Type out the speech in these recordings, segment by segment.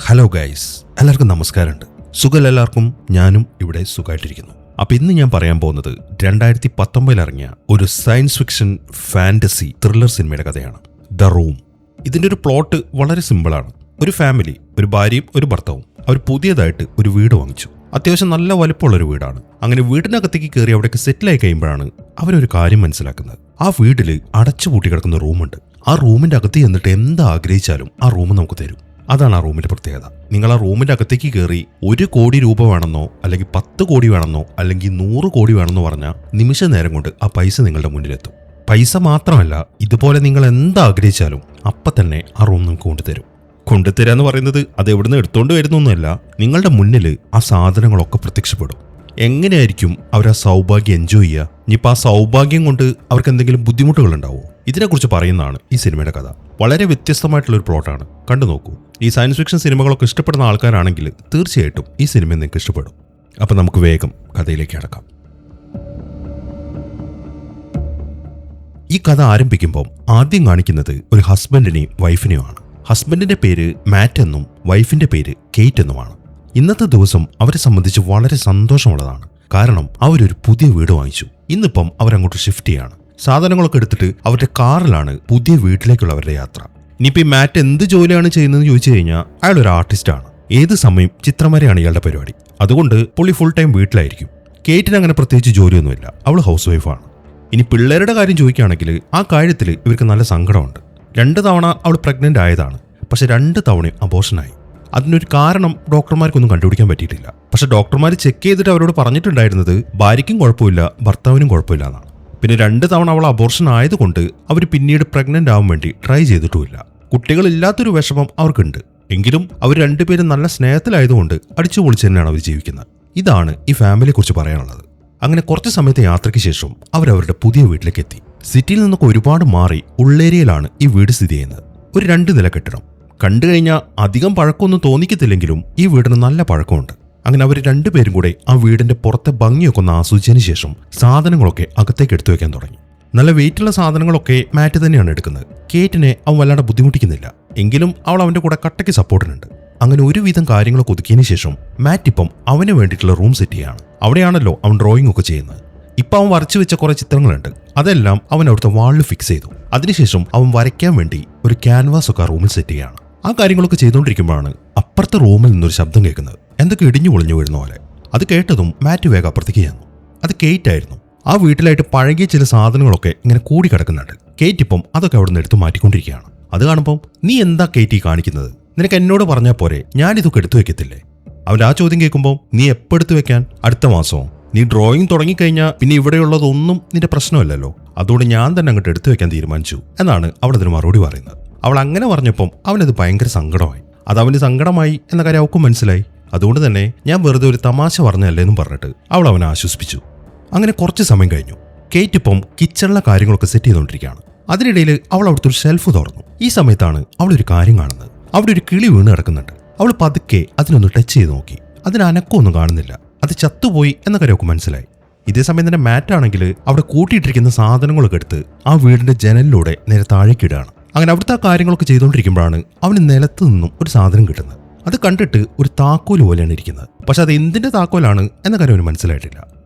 Hello guys, എല്ലാവർക്കും നമസ്കാരമുണ്ട്. സുഖം എല്ലാവർക്കും. ഞാനും ഇവിടെ സുഖമായിട്ടിരിക്കുന്നു. അപ്പോൾ ഇന്ന് ഞാൻ പറയാൻ പോകുന്നത് 2019 ഇറങ്ങിയ ഒരു സയൻസ് ഫിക്ഷൻ ഫാന്റസി ത്രില്ലർ സിനിമയുടെ കഥയാണ്, ദ റൂം. ഇതിൻ്റെ ഒരു പ്ലോട്ട് വളരെ സിമ്പിളാണ്. ഒരു ഫാമിലി, ഒരു ഭാര്യയും ഒരു ഭർത്താവും, അവർ പുതിയതായിട്ട് ഒരു വീട് വാങ്ങിച്ചു. അത്യാവശ്യം നല്ല വലുപ്പമുള്ളൊരു വീടാണ്. അങ്ങനെ വീടിനകത്തേക്ക് കയറി അവിടേക്ക് സെറ്റിലായി കഴിയുമ്പോഴാണ് അവരൊരു കാര്യം മനസ്സിലാക്കുന്നത്. ആ വീട്ടിൽ അടച്ചുപൂട്ടി കിടക്കുന്ന റൂമുണ്ട്. ആ റൂമിൻ്റെ അകത്ത് ചെന്നിട്ട് എന്താ ആഗ്രഹിച്ചാലും ആ റൂം നമുക്ക് തരും. അതാണ് ആ റൂമിന്റെ പ്രത്യേകത. നിങ്ങൾ ആ റൂമിന്റെ അകത്തേക്ക് കയറി 1 കോടി രൂപ വേണമെന്നോ അല്ലെങ്കിൽ 10 കോടി വേണമെന്നോ അല്ലെങ്കിൽ 100 കോടി വേണമെന്നോ പറഞ്ഞാൽ നിമിഷ നേരം കൊണ്ട് ആ പൈസ നിങ്ങളുടെ മുന്നിലെത്തും. പൈസ മാത്രമല്ല, ഇതുപോലെ നിങ്ങൾ എന്താഗ്രഹിച്ചാലും അപ്പം തന്നെ ആ റൂം നിങ്ങൾക്ക് കൊണ്ടുതരും. കൊണ്ടുതരിക എന്ന് പറയുന്നത് അത് എവിടുന്ന് എടുത്തുകൊണ്ട് വരുന്നൊന്നുമല്ല, നിങ്ങളുടെ മുന്നിൽ ആ സാധനങ്ങളൊക്കെ പ്രത്യക്ഷപ്പെടും. എങ്ങനെയായിരിക്കും അവർ ആ സൗഭാഗ്യം എൻജോയ് ചെയ്യുക? ഇനിയിപ്പോൾ ആ സൗഭാഗ്യം കൊണ്ട് അവർക്ക് എന്തെങ്കിലും ബുദ്ധിമുട്ടുകൾ ഉണ്ടാവുമോ? ഇതിനെക്കുറിച്ച് പറയുന്നതാണ് ഈ സിനിമയുടെ കഥ. വളരെ വ്യത്യസ്തമായിട്ടുള്ളൊരു പ്ലോട്ടാണ്. കണ്ടു നോക്കൂ. ഈ സയൻസ് ഫിക്ഷൻ സിനിമകളൊക്കെ ഇഷ്ടപ്പെടുന്ന ആൾക്കാരാണെങ്കിൽ തീർച്ചയായിട്ടും ഈ സിനിമ നിങ്ങൾക്ക് ഇഷ്ടപ്പെടും. അപ്പം നമുക്ക് വേഗം കഥയിലേക്ക് കടക്കാം. ഈ കഥ ആരംഭിക്കുമ്പോൾ ആദ്യം കാണിക്കുന്നത് ഒരു ഹസ്ബൻഡിനെയും വൈഫിനെയുമാണ്. ഹസ്ബൻഡിന്റെ പേര് മാറ്റ് എന്നും വൈഫിന്റെ പേര് കെയ്റ്റ് എന്നുമാണ്. ഇന്നത്തെ ദിവസം അവരെ സംബന്ധിച്ച് വളരെ സന്തോഷമുള്ളതാണ്. കാരണം അവരൊരു പുതിയ വീട് വാങ്ങിച്ചു. ഇന്നിപ്പം അവരങ്ങോട്ട് ഷിഫ്റ്റ് ചെയ്യാണ്. സാധനങ്ങളൊക്കെ എടുത്തിട്ട് അവരുടെ കാറിലാണ് പുതിയ വീട്ടിലേക്കുള്ള അവരുടെ യാത്ര. ഇനിയിപ്പോൾ ഈ മാറ്റ് എന്ത് ജോലിയാണ് ചെയ്യുന്നതെന്ന് ചോദിച്ചു കഴിഞ്ഞാൽ അയാൾ ഒരു ആർട്ടിസ്റ്റാണ്. ഏത് സമയം ചിത്രം വരെയാണ് ഇയാളുടെ പരിപാടി. അതുകൊണ്ട് പുള്ളി ഫുൾ ടൈം വീട്ടിലായിരിക്കും. കേറ്റിന് അങ്ങനെ പ്രത്യേകിച്ച് ജോലിയൊന്നുമില്ല. അവൾ ഹൗസ് വൈഫാണ്. ഇനി പിള്ളേരുടെ കാര്യം ചോദിക്കുകയാണെങ്കിൽ ആ കാര്യത്തിൽ ഇവർക്ക് നല്ല സങ്കടമുണ്ട്. 2 തവണ അവൾ പ്രഗ്നന്റ് ആയതാണ്. പക്ഷെ 2 തവണയും അബോർഷനായി. അതിനൊരു കാരണം ഡോക്ടർമാർക്കൊന്നും കണ്ടുപിടിക്കാൻ പറ്റിയിട്ടില്ല. പക്ഷെ ഡോക്ടർമാർ ചെക്ക് ചെയ്തിട്ട് അവരോട് പറഞ്ഞിട്ടുണ്ടായിരുന്നത് ഭാര്യയ്ക്കും കുഴപ്പമില്ല, ഭർത്താവിനും കുഴപ്പമില്ല എന്നാണ്. പിന്നെ 2 തവണ അവൾ അബോർഷൻ ആയതുകൊണ്ട് അവർ പിന്നീട് പ്രഗ്നന്റ് ആവാൻ വേണ്ടി ട്രൈ ചെയ്തിട്ടുമില്ല. കുട്ടികളില്ലാത്തൊരു വിഷമം അവർക്കുണ്ട്. എങ്കിലും അവർ രണ്ടുപേരും നല്ല സ്നേഹത്തിലായതുകൊണ്ട് അടിച്ചു പൊളിച്ച് തന്നെയാണ് അവർ ജീവിക്കുന്നത്. ഇതാണ് ഈ ഫാമിലിയെ കുറിച്ച് പറയാനുള്ളത്. അങ്ങനെ കുറച്ച് സമയത്തെ യാത്രയ്ക്ക് ശേഷം അവരവരുടെ പുതിയ വീട്ടിലേക്ക് എത്തി. സിറ്റിയിൽ നിന്നൊക്കെ ഒരുപാട് മാറി ഉള്ളേരിയയിലാണ് ഈ വീട് സ്ഥിതി ചെയ്യുന്നത്. ഒരു 2 നില കെട്ടിടം. കണ്ടു കഴിഞ്ഞാൽ അധികം പഴക്കമൊന്നും തോന്നിക്കത്തില്ലെങ്കിലും ഈ വീടിന് നല്ല പഴക്കമുണ്ട്. അങ്ങനെ അവർ രണ്ടുപേരും കൂടെ ആ വീടിന്റെ പുറത്തെ ഭംഗിയൊക്കെ ഒന്ന് ആസ്വദിച്ചതിന് ശേഷം സാധനങ്ങളൊക്കെ അകത്തേക്ക് എടുത്തു വെക്കാൻ തുടങ്ങി. നല്ല വെയിറ്റുള്ള സാധനങ്ങളൊക്കെ മാറ്റ് തന്നെയാണ് എടുക്കുന്നത്. കേറ്റിനെ അവൻ വല്ലാണ്ട് ബുദ്ധിമുട്ടിക്കുന്നില്ല. എങ്കിലും അവൾ അവന്റെ കൂടെ കട്ടയ്ക്ക് സപ്പോർട്ടിനുണ്ട്. അങ്ങനെ ഒരുവിധം കാര്യങ്ങളൊക്കെ ഒതുക്കിയതിന് ശേഷം മാറ്റ് ഇപ്പം അവന് വേണ്ടിയിട്ടുള്ള റൂം സെറ്റ് ചെയ്യാണ്. അവിടെയാണല്ലോ അവൻ ഡ്രോയിങ് ഒക്കെ ചെയ്യുന്നത്. ഇപ്പം അവൻ വരച്ചു വെച്ച കുറെ ചിത്രങ്ങളുണ്ട്. അതെല്ലാം അവൻ അവിടുത്തെ വാളിൽ ഫിക്സ് ചെയ്തു. അതിനുശേഷം അവൻ വരയ്ക്കാൻ വേണ്ടി ഒരു ക്യാൻവാസ് ഒക്കെ ആ റൂമിൽ സെറ്റ് ചെയ്യാണ്. ആ കാര്യങ്ങളൊക്കെ ചെയ്തുകൊണ്ടിരിക്കുമ്പോഴാണ് അപ്പുറത്തെ റൂമിൽ നിന്നൊരു ശബ്ദം കേൾക്കുന്നത്. എന്തൊക്കെ ഇടിഞ്ഞു പൊളിഞ്ഞു വീഴുന്ന പോലെ. അത് കേട്ടതും മാറ്റ് വേഗം അപ്പുറത്തേക്ക് ചെന്നു. അത് കേറ്റ് ആയിരുന്നു. ആ വീട്ടിലായിട്ട് പഴകിയ ചില സാധനങ്ങളൊക്കെ ഇങ്ങനെ കൂടി കിടക്കുന്നുണ്ട്. കേറ്റ് ഇപ്പം അതൊക്കെ അവിടെ നിന്ന് എടുത്ത് മാറ്റിക്കൊണ്ടിരിക്കുകയാണ്. അത് കാണുമ്പോൾ നീ എന്താ കേറ്റി കാണിക്കുന്നത്? നിനക്ക് എന്നോട് പറഞ്ഞാൽ പോരെ, ഞാനിതൊക്കെ എടുത്തു വെക്കത്തില്ലേ? അവൻ്റെ ആ ചോദ്യം കേൾക്കുമ്പോൾ നീ എപ്പോൾ എടുത്തു വെക്കാൻ? അടുത്ത മാസമോ? നീ ഡ്രോയിങ് തുടങ്ങിക്കഴിഞ്ഞാൽ പിന്നെ ഇവിടെയുള്ളതൊന്നും നിന്റെ പ്രശ്നമല്ലല്ലോ. അതുകൊണ്ട് ഞാൻ തന്നെ അങ്ങോട്ട് എടുത്തു വെക്കാൻ തീരുമാനിച്ചു എന്നാണ് അവൾ അതിന് മറുപടി പറയുന്നത്. അവൾ അങ്ങനെ പറഞ്ഞപ്പം അവനത് ഭയങ്കര സങ്കടമായി. അത് അവന് സങ്കടമായി എന്ന കാര്യം അവൾക്കും മനസ്സിലായി. അതുകൊണ്ട് തന്നെ ഞാൻ വെറുതെ ഒരു തമാശ പറഞ്ഞല്ലേന്നും പറഞ്ഞിട്ട് അവൾ അവനെ ആശ്വസിപ്പിച്ചു. അങ്ങനെ കുറച്ച് സമയം കഴിഞ്ഞു. കേറ്റ് ഇപ്പം കിച്ചണിലെ കാര്യങ്ങളൊക്കെ സെറ്റ് ചെയ്തുകൊണ്ടിരിക്കുകയാണ്. അതിനിടയിൽ അവൾ അവിടുത്തെ ഒരു ഷെൽഫ് തുറന്നു. ഈ സമയത്താണ് അവളൊരു കാര്യം കാണുന്നത്. അവിടെ ഒരു കിളി വീണ് കിടക്കുന്നുണ്ട്. അവൾ പതുക്കെ അതിനൊന്ന് ടച്ച് ചെയ്ത് നോക്കി. അതിന് അനക്കമൊന്നും കാണുന്നില്ല. അത് ചത്തുപോയി എന്ന കാര്യം അവൾക്ക് മനസ്സിലായി. ഇതേ സമയം തന്നെ മാറ്റാണെങ്കിൽ അവിടെ കൂട്ടിയിട്ടിരിക്കുന്ന സാധനങ്ങളൊക്കെ എടുത്ത് ആ വീടിന്റെ ജനലിലൂടെ നേരെ താഴേക്കിടുകയാണ്. അങ്ങനെ അവിടുത്തെ ആ കാര്യങ്ങളൊക്കെ ചെയ്തുകൊണ്ടിരിക്കുമ്പോഴാണ് അവന് നിലത്ത് നിന്നും ഒരു സാധനം കിട്ടുന്നത്. അത് കണ്ടിട്ട് ഒരു താക്കോല് പോലെയാണ് ഇരിക്കുന്നത്. പക്ഷെ അത് എന്തിന്റെ താക്കോലാണ് എന്ന കാര്യം അവന് മനസ്സിലായിട്ടില്ല.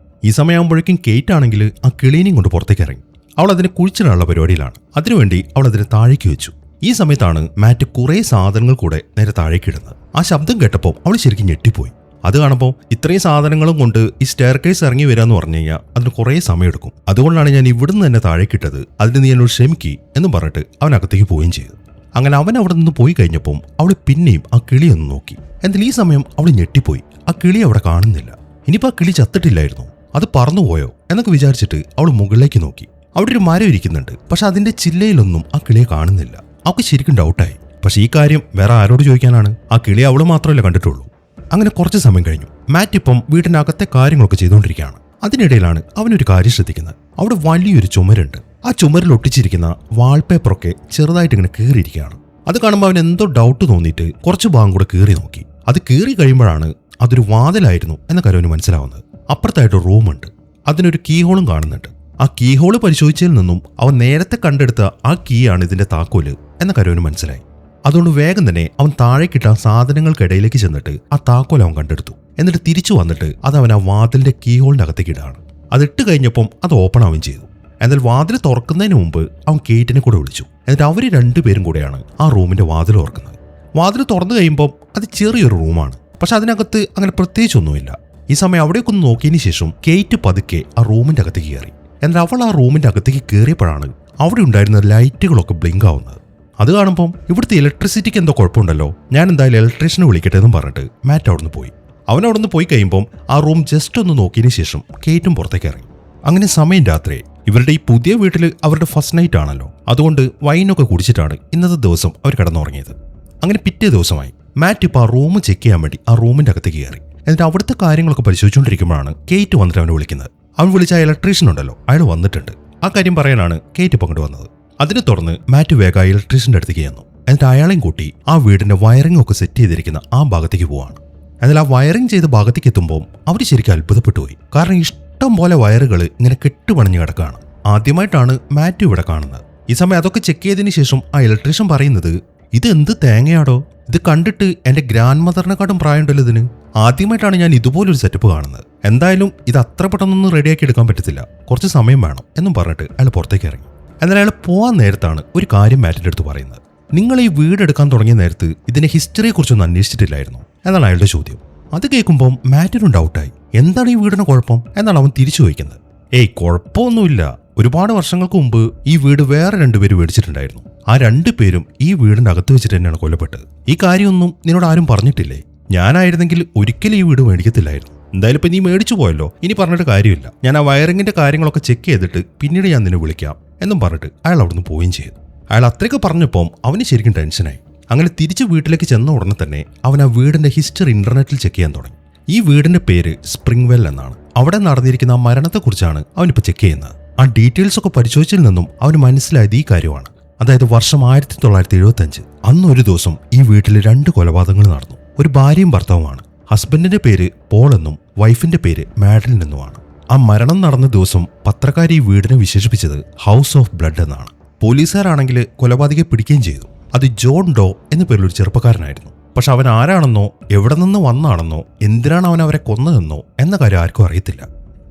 ഈ സമയമാകുമ്പോഴേക്കും കേറ്റ് ആണെങ്കിൽ ആ കിളീനെയും കൊണ്ട് പുറത്തേക്ക് ഇറങ്ങി. അവൾ അതിനെ കുഴിച്ചിടാനുള്ള പരിപാടിയിലാണ്. അതിനുവേണ്ടി അവൾ അതിനെ താഴേക്ക് വെച്ചു. ഈ സമയത്താണ് മാറ്റ് കുറേ സാധനങ്ങൾ കൂടെ നേരെ താഴേക്ക് ഇടുന്നത്. ആ ശബ്ദം കേട്ടപ്പോൾ അവൾ ശരിക്കും ഞെട്ടിപ്പോയി. അത് കാണുമ്പോൾ ഇത്രയും സാധനങ്ങളും കൊണ്ട് ഈ സ്റ്റെയർ കേസ് ഇറങ്ങി വരാന്ന് പറഞ്ഞു കഴിഞ്ഞാൽ അതിന് കുറേ സമയമെടുക്കും. അതുകൊണ്ടാണ് ഞാൻ ഇവിടുന്ന് തന്നെ താഴേക്കിട്ടത്. അതിന് നീ എന്നോട് ക്ഷമിക്കി എന്ന് പറഞ്ഞിട്ട് അവൻ അകത്തേക്ക് പോവുകയും ചെയ്തു. അങ്ങനെ അവൻ അവിടെ നിന്ന് പോയി കഴിഞ്ഞപ്പോൾ അവൾ പിന്നെയും ആ കിളി ഒന്ന് നോക്കി. എന്നാൽ ഈ സമയം അവൾ ഞെട്ടിപ്പോയി. ആ കിളി അവിടെ കാണുന്നില്ല. ഇനിയിപ്പോൾ ആ കിളി ചത്തിട്ടില്ലായിരുന്നു, അത് പറന്നുപോയോ എന്നൊക്കെ വിചാരിച്ചിട്ട് അവൾ മുകളിലേക്ക് നോക്കി. അവിടെ ഒരു മരം ഇരിക്കുന്നുണ്ട്. പക്ഷെ അതിന്റെ ചില്ലയിലൊന്നും ആ കിളിയെ കാണുന്നില്ല. അവൾക്ക് ശരിക്കും ഡൗട്ടായി. പക്ഷെ ഈ കാര്യം വേറെ ആരോട് ചോദിക്കാനാണ്? ആ കിളി അവൾ മാത്രമല്ല കണ്ടിട്ടുള്ളൂ. അങ്ങനെ കുറച്ച് സമയം കഴിഞ്ഞു. മാറ്റ് ഇപ്പം വീടിനകത്തെ കാര്യങ്ങളൊക്കെ ചെയ്തുകൊണ്ടിരിക്കുകയാണ്. അതിനിടയിലാണ് അവനൊരു കാര്യം ശ്രദ്ധിക്കുന്നത്. അവിടെ വലിയൊരു ചുമരുണ്ട്. ആ ചുമരിൽ ഒട്ടിച്ചിരിക്കുന്ന വാൾപേപ്പറൊക്കെ ചെറുതായിട്ട് ഇങ്ങനെ കീറിയിരിക്കുകയാണ്. അത് കാണുമ്പോൾ അവൻ എന്തോ ഡൗട്ട് തോന്നിയിട്ട് കുറച്ച് ഭാഗം കൂടെ കീറി നോക്കി. അത് കീറി കഴിയുമ്പോഴാണ് അതൊരു വാതിലായിരുന്നു എന്ന കാര്യം അവന് മനസ്സിലാവുന്നത്. അപ്പുറത്തായിട്ട് റൂമുണ്ട്. അതിനൊരു കീ ഹോളും കാണുന്നുണ്ട്. ആ കീ ഹോള് പരിശോധിച്ചതിൽ നിന്നും അവൻ നേരത്തെ കണ്ടെടുത്ത ആ കീ ആണ് ഇതിന്റെ താക്കോല് എന്ന കാര്യം അവന് മനസ്സിലായി. അതുകൊണ്ട് വേഗം തന്നെ അവൻ താഴേക്കിട്ട സാധനങ്ങൾക്കിടയിലേക്ക് ചെന്നിട്ട് ആ താക്കോൽ അവൻ കണ്ടെടുത്തു. എന്നിട്ട് തിരിച്ചു വന്നിട്ട് അത് അവൻ ആ വാതിലിന്റെ കീ ഹോളിന്റെ അകത്തേക്ക് ഇടാണ്. അത് ഇട്ട് കഴിഞ്ഞപ്പം അത് ഓപ്പൺ ആവുകയും ചെയ്തു. എന്നാൽ വാതിൽ തുറക്കുന്നതിന് മുമ്പ് അവൻ കേറ്റിനെ കൂടെ വിളിച്ചു. എന്നിട്ട് അവർ രണ്ടുപേരും കൂടെയാണ് ആ റൂമിന്റെ വാതിൽ തുറക്കുന്നത്. വാതിൽ തുറന്നു കഴിയുമ്പോൾ അത് ചെറിയൊരു റൂമാണ്. പക്ഷെ അതിനകത്ത് അങ്ങനെ പ്രത്യേകിച്ചൊന്നുമില്ല. ഈ സമയം അവിടേക്ക് ഒന്ന് നോക്കിയതിന് ശേഷം കേറ്റ് പതുക്കെ ആ റൂമിന്റെ അകത്തേക്ക് കയറി. എന്നാൽ അവൾ ആ റൂമിന്റെ അകത്തേക്ക് കയറിയപ്പോഴാണ് അവിടെ ഉണ്ടായിരുന്ന ലൈറ്റുകളൊക്കെ ബ്ലിങ്ക് ആവുന്നത്. അത് കാണുമ്പം ഇവിടുത്തെ ഇലക്ട്രിസിറ്റിക്ക് എന്തോ കുഴപ്പമുണ്ടല്ലോ, ഞാൻ എന്തായാലും ഇലക്ട്രീഷ്യനെ വിളിക്കട്ടെ എന്നും പറഞ്ഞിട്ട് മാറ്റ് അവിടുന്ന് പോയി. അവൻ അവിടുന്ന് പോയി കഴിയുമ്പം ആ റൂം ജസ്റ്റ് ഒന്ന് നോക്കിയതിന് ശേഷം കേറ്റും പുറത്തേക്ക് ഇറങ്ങി. അങ്ങനെ സമയം രാത്രി. ഇവരുടെ ഈ പുതിയ വീട്ടിൽ അവരുടെ ഫസ്റ്റ് നൈറ്റ് ആണല്ലോ. അതുകൊണ്ട് വൈനൊക്കെ കുടിച്ചിട്ടാണ് ഇന്നത്തെ ദിവസം അവർ കിടന്നുറങ്ങിയത്. അങ്ങനെ പിറ്റേ ദിവസമായി മാറ്റ് ഇപ്പോൾ ആ റൂം ചെക്ക് ചെയ്യാൻ വേണ്ടി ആ റൂമിന്റെ അകത്തേക്ക് കയറി. എന്നിട്ട് അവിടുത്തെ കാര്യങ്ങളൊക്കെ പരിശോധിച്ചുകൊണ്ടിരിക്കുമ്പോഴാണ് കേറ്റ് വന്നിട്ട് അവനെ വിളിക്കുന്നത്. അവൻ വിളിച്ച ആ ഇലക്ട്രീഷ്യൻ ഉണ്ടല്ലോ, അയാൾ വന്നിട്ടുണ്ട്. ആ കാര്യം പറയാനാണ് കേറ്റ് ഇപ്പോൾ അങ്ങോട്ട് വന്നത്. അതിനെ തുടർന്ന് മാറ്റ് വേഗം ഇലക്ട്രീഷ്യന്റെ അടുത്തേക്ക് ചെന്നു. എന്നിട്ട് അയാളെയും കൂട്ടി ആ വീടിന്റെ വയറിംഗ് ഒക്കെ സെറ്റ് ചെയ്തിരിക്കുന്ന ആ ഭാഗത്തേക്ക് പോവാണ്. എന്നാൽ ആ വയറിംഗ് ചെയ്ത ഭാഗത്തേക്ക് എത്തുമ്പോൾ അവർ ശരിക്കും അത്ഭുതപ്പെട്ടു പോയി. കാരണം ഇഷ്ടം പോലെ വയറുകൾ ഇങ്ങനെ കെട്ടുപണിഞ്ഞ് കിടക്കുകയാണ്. ആദ്യമായിട്ടാണ് മാറ്റ് ഇവിടെ കാണുന്നത്. ഈ സമയം അതൊക്കെ ചെക്ക് ചെയ്തതിന് ശേഷം ആ ഇലക്ട്രീഷ്യൻ പറയുന്നത്, ഇത് എന്ത് തേങ്ങയാടോ, ഇത് കണ്ടിട്ട് എന്റെ ഗ്രാൻഡ് മദറിനെക്കാട്ടും പ്രായമുണ്ടല്ലോ ഇതിന്. ആദ്യമായിട്ടാണ് ഞാൻ ഇതുപോലൊരു സെറ്റപ്പ് കാണുന്നത്. എന്തായാലും ഇത് അത്ര പെട്ടെന്നൊന്നും റെഡിയാക്കി എടുക്കാൻ പറ്റത്തില്ല, കുറച്ച് സമയം വേണം എന്നും പറഞ്ഞിട്ട് അയാൾ പുറത്തേക്ക് ഇറങ്ങി. എന്നാൽ അയാൾ പോകാൻ നേരത്താണ് ഒരു കാര്യം മാറ്റിന്റെ അടുത്ത് പറയുന്നത്. നിങ്ങൾ ഈ വീട് എടുക്കാൻ തുടങ്ങിയ നേരത്ത് ഇതിന്റെ ഹിസ്റ്ററിയെ കുറിച്ചൊന്നും അന്വേഷിച്ചിട്ടില്ലായിരുന്നു എന്നാണ് അയാളുടെ ചോദ്യം. അത് കേൾക്കുമ്പോൾ മാറ്റിനും ഡൗട്ടായി. എന്താണ് ഈ വീടിന് കുഴപ്പം എന്നാണ് അവൻ തിരിച്ചു ചോദിക്കുന്നത്. ഏയ് കുഴപ്പമൊന്നുമില്ല, ഒരുപാട് വർഷങ്ങൾക്ക് മുമ്പ് ഈ വീട് വേറെ രണ്ടുപേര് മേടിച്ചിട്ടുണ്ടായിരുന്നു. ആ രണ്ടുപേരും ഈ വീടിന്റെ അകത്ത് വെച്ചിട്ട് തന്നെയാണ് കൊല്ലപ്പെട്ടത്. ഈ കാര്യമൊന്നും നിന്നോട് ആരും പറഞ്ഞിട്ടില്ലേ? ഞാനായിരുന്നെങ്കിൽ ഒരിക്കലും ഈ വീട് മേടിക്കത്തില്ലായിരുന്നു. എന്തായാലും ഇപ്പൊ നീ മേടിച്ചു പോയല്ലോ, ഇനി പറഞ്ഞിട്ട് കാര്യമില്ല. ഞാൻ ആ വയറിങ്ങിന്റെ കാര്യങ്ങളൊക്കെ ചെക്ക് ചെയ്തിട്ട് പിന്നീട് ഞാൻ നിന്നെ വിളിക്കാം എന്നും പറഞ്ഞിട്ട് അയാൾ അവിടുന്ന് പോവുകയും ചെയ്തു. അയാൾ അത്രയ്ക്ക് പറഞ്ഞപ്പോൾ അവന് ശരിക്കും ടെൻഷനായി. അങ്ങനെ തിരിച്ച് വീട്ടിലേക്ക് ചെന്ന ഉടനെ തന്നെ അവൻ ആ വീടിന്റെ ഹിസ്റ്ററി ഇന്റർനെറ്റിൽ ചെക്ക് ചെയ്യാൻ തുടങ്ങി. ഈ വീടിന്റെ പേര് സ്പ്രിംഗ് വെൽ എന്നാണ്. അവിടെ നടന്നിരിക്കുന്ന ആ മരണത്തെക്കുറിച്ചാണ് അവനിപ്പോൾ ചെക്ക് ചെയ്യുന്നത്. ആ ഡീറ്റെയിൽസ് ഒക്കെ പരിശോധിച്ചതിൽ നിന്നും അവന് മനസ്സിലായത് ഈ കാര്യമാണ്. അതായത് വർഷം 1975 അന്നൊരു ദിവസം ഈ വീട്ടിൽ 2 കൊലപാതകങ്ങൾ നടന്നു. ഒരു ഭാര്യയും ഭർത്താവുമാണ്. ഹസ്ബൻഡിന്റെ പേര് പോൾ എന്നും വൈഫിന്റെ പേര് മാഡലിൻ എന്നുമാണ്. ആ മരണം നടന്ന ദിവസം പത്രക്കാർ ഈ വീടിനെ വിശേഷിപ്പിച്ചത് ഹൗസ് ഓഫ് ബ്ലഡ് എന്നാണ്. പോലീസുകാരാണെങ്കിൽ കൊലപാതകയെ പിടിക്കുകയും ചെയ്തു. അത് ജോൺ ഡോ എന്ന പേരിലൊരു ചെറുപ്പക്കാരനായിരുന്നു. പക്ഷെ അവൻ ആരാണെന്നോ എവിടെ നിന്ന് വന്നാണെന്നോ എന്തിനാണ് അവൻ അവരെ കൊന്നതെന്നോ എന്ന കാര്യം ആർക്കും അറിയത്തില്ല.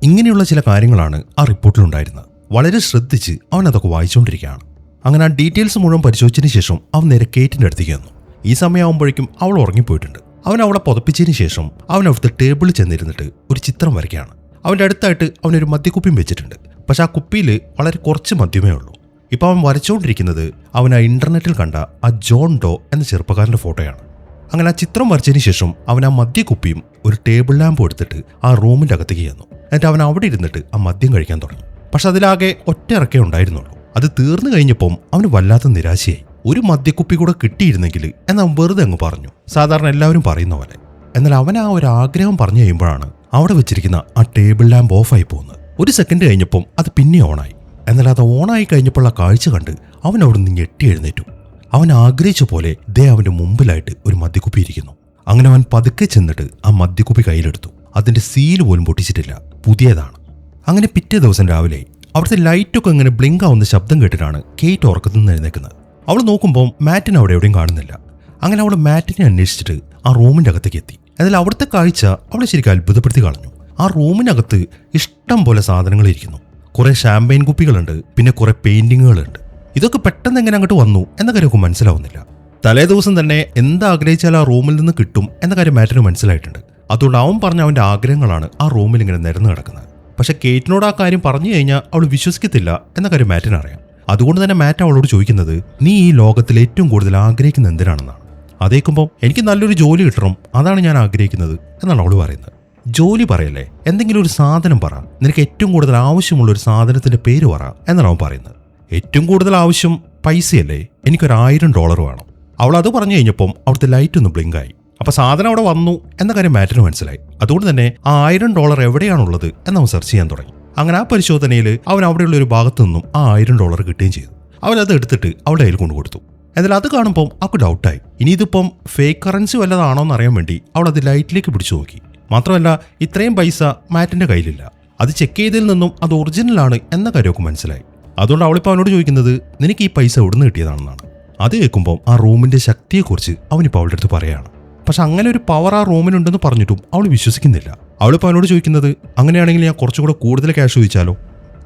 ഇങ്ങനെയുള്ള ചില കാര്യങ്ങളാണ് ആ റിപ്പോർട്ടിലുണ്ടായിരുന്നത്. വളരെ ശ്രദ്ധിച്ച് അവൻ അതൊക്കെ വായിച്ചുകൊണ്ടിരിക്കുകയാണ്. അങ്ങനെ ആ ഡീറ്റെയിൽസ് മുഴുവൻ പരിശോധിച്ചതിന് ശേഷം അവൻ നേരെ കേറ്റിന്റെ അടുത്തേക്ക് വന്നു. ഈ സമയമാകുമ്പോഴേക്കും അവൾ ഉറങ്ങിപ്പോയിട്ടുണ്ട്. അവൻ അവളെ പുതപ്പിച്ചതിന് ശേഷം അവൻ അവിടുത്തെ ടേബിളിൽ ചെന്നിരുന്നിട്ട് ഒരു ചിത്രം വരയ്ക്കുകയാണ്. അവൻ്റെ അടുത്തായിട്ട് അവനൊരു മദ്യക്കുപ്പിയും വെച്ചിട്ടുണ്ട്. പക്ഷെ ആ കുപ്പിയിൽ വളരെ കുറച്ച് മദ്യമേ ഉള്ളൂ. ഇപ്പം അവൻ വരച്ചുകൊണ്ടിരിക്കുന്നത് അവൻ ആ ഇന്റർനെറ്റിൽ കണ്ട ആ ജോൺ ഡോ എന്ന ചെറുപ്പക്കാരൻ്റെ ഫോട്ടോയാണ്. അങ്ങനെ ആ ചിത്രം വരച്ചതിന് ശേഷം അവൻ ആ മദ്യക്കുപ്പിയും ഒരു ടേബിൾ ലാമ്പും എടുത്തിട്ട് ആ റൂമിൻ്റെ അകത്തേക്ക് ചെന്നു. എന്നിട്ട് അവൻ അവിടെ ഇരുന്നിട്ട് ആ മദ്യം കഴിക്കാൻ തുടങ്ങി. പക്ഷെ അതിലാകെ ഒറ്റ ഇറക്കേ ഉണ്ടായിരുന്നുള്ളൂ. അത് തീർന്നു കഴിഞ്ഞപ്പം അവന് വല്ലാത്ത നിരാശയായി. ഒരു മദ്യക്കുപ്പി കൂടെ കിട്ടിയിരുന്നെങ്കിൽ എന്നവൻ വെറുതെ അങ്ങ് പറഞ്ഞു, സാധാരണ എല്ലാവരും പറയുന്ന പോലെ. എന്നാൽ അവൻ ആ ഒരു ആഗ്രഹം പറഞ്ഞു കഴിയുമ്പോഴാണ് അവിടെ വെച്ചിരിക്കുന്ന ആ ടേബിൾ ലാമ്പ് ഓഫായി പോകുന്നത്. ഒരു സെക്കൻഡ് കഴിഞ്ഞപ്പം അത് പിന്നെ ഓണായി. എന്നാൽ അത് ഓണായി കഴിഞ്ഞപ്പോൾ ആ കാഴ്ച കണ്ട് അവൻ അവിടെ നിന്ന് ഞെട്ടി എഴുന്നേറ്റു. അവൻ ആഗ്രഹിച്ച പോലെ ദേ അവൻ്റെ മുമ്പിലായിട്ട് ഒരു മദ്യക്കുപ്പി ഇരിക്കുന്നു. അങ്ങനെ അവൻ പതുക്കെ ചെന്നിട്ട് ആ മദ്യക്കുപ്പി കയ്യിലെടുത്തു. അതിൻ്റെ സീല് പോലും പൊട്ടിച്ചിട്ടില്ല, പുതിയതാണ്. അങ്ങനെ പിറ്റേ ദിവസം രാവിലെ അവിടുത്തെ ലൈറ്റൊക്കെ ഇങ്ങനെ ബ്ലിങ്ക് ആവുന്ന ശബ്ദം കേട്ടിട്ടാണ് കേറ്റ് ഉറക്കത്തിൽ നിന്ന് എഴുന്നേക്കുന്നത്. അവൾ നോക്കുമ്പോൾ മാറ്റിനെ അവിടെ എവിടെയും കാണുന്നില്ല. അങ്ങനെ അവൾ മാറ്റിനെ അന്വേഷിച്ചിട്ട് ആ റൂമിൻ്റെ അകത്തേക്ക് എത്തി. എന്നാൽ അവിടുത്തെ കാഴ്ച അവളെ ശരിക്കും അത്ഭുതപ്പെടുത്തി കളഞ്ഞു. ആ റൂമിനകത്ത് ഇഷ്ടം പോലെ സാധനങ്ങൾ ഇരിക്കുന്നു. കുറെ ഷാമ്പയിൻ കുപ്പികളുണ്ട്, പിന്നെ കുറെ പെയിന്റിങ്ങുകളുണ്ട്. ഇതൊക്കെ പെട്ടെന്ന് എങ്ങനെ അങ്ങോട്ട് വന്നു എന്ന കാര്യമൊക്കെ മനസ്സിലാവുന്നില്ല. തലേ ദിവസം തന്നെ എന്താഗ്രഹിച്ചാലും ആ റൂമിൽ നിന്ന് കിട്ടും എന്ന കാര്യം മാറ്റിന് മനസ്സിലായിട്ടുണ്ട്. അതുകൊണ്ട് അവൻ പറഞ്ഞ അവൻ്റെ ആഗ്രഹങ്ങളാണ് ആ റൂമിൽ ഇങ്ങനെ നിരന്ന് കിടക്കുന്നത്. പക്ഷെ കേറ്റിനോട് ആ കാര്യം പറഞ്ഞു കഴിഞ്ഞാൽ അവൾ വിശ്വസിക്കത്തില്ല എന്ന കാര്യം മാറ്റിനറിയാം. അതുകൊണ്ട് തന്നെ മാറ്റ് അവളോട് ചോദിക്കുന്നത്, നീ ഈ ലോകത്തിൽ ഏറ്റവും കൂടുതൽ ആഗ്രഹിക്കുന്നത് എന്തിനാണെന്നാണ്. അതേക്കുമ്പോൾ എനിക്ക് നല്ലൊരു ജോലി കിട്ടണം, അതാണ് ഞാൻ ആഗ്രഹിക്കുന്നത് എന്നാണ് അവൾ പറയുന്നത്. ജോലി പറയല്ലേ, എന്തെങ്കിലും ഒരു സാധനം പറ, നിനക്ക് ഏറ്റവും കൂടുതൽ ആവശ്യമുള്ള ഒരു സാധനത്തിന്റെ പേര് പറ എന്നാണ് അവൻ പറയുന്നത്. ഏറ്റവും കൂടുതൽ ആവശ്യം പൈസയല്ലേ, എനിക്കൊരു $1000 വേണം. അവൾ അത് പറഞ്ഞു കഴിഞ്ഞപ്പം അവിടുത്തെ ലൈറ്റ് ഒന്ന് ബ്ലിങ്കായി. അപ്പൊ സാധനം അവിടെ വന്നു എന്ന കാര്യം മാറ്റിന് മനസ്സിലായി. അതുകൊണ്ട് തന്നെ ആ $1000 എവിടെയാണുള്ളത് എന്നവൻ സെർച്ച് ചെയ്യാൻ തുടങ്ങി. അങ്ങനെ ആ പരിശോധനയിൽ അവൻ അവിടെയുള്ള ഒരു ഭാഗത്തു നിന്നും ആ $1000 കിട്ടുകയും ചെയ്തു. അവനത് എടുത്തിട്ട് അവളുടെ കയ്യിൽ കൊണ്ടു കൊടുത്തു. എന്നാൽ അത് കാണുമ്പം അവൾക്ക് ഡൗട്ടായി. ഇനി ഇതിപ്പം ഫേക്ക് കറൻസി വല്ലതാണോ എന്ന് അറിയാൻ വേണ്ടി അവൾ അത് ലൈറ്റിലേക്ക് പിടിച്ചു നോക്കി. മാത്രമല്ല ഇത്രയും പൈസ മാറ്റിന്റെ കയ്യിലില്ല. അത് ചെക്ക് ചെയ്തതിൽ നിന്നും അത് ഒറിജിനലാണ് എന്ന കാര്യമൊക്കെ മനസ്സിലായി. അതുകൊണ്ട് അവളിപ്പോൾ അവനോട് ചോദിക്കുന്നത്, നിനക്ക് ഈ പൈസ എവിടുന്ന് കിട്ടിയതാണെന്നാണ്. അത് കേൾക്കുമ്പോൾ ആ റൂമിന്റെ ശക്തിയെക്കുറിച്ച് അവനിപ്പോൾ അവളുടെ അടുത്ത് പറയാണ്. പക്ഷെ അങ്ങനെ ഒരു പവർ ആ റൂമിനുണ്ടെന്ന് പറഞ്ഞിട്ടും അവൾ വിശ്വസിക്കുന്നില്ല. അവളിപ്പോൾ അവനോട് ചോദിക്കുന്നത്, അങ്ങനെയാണെങ്കിൽ ഞാൻ കുറച്ചുകൂടെ കൂടുതൽ ക്യാഷ് ചോദിച്ചാലോ?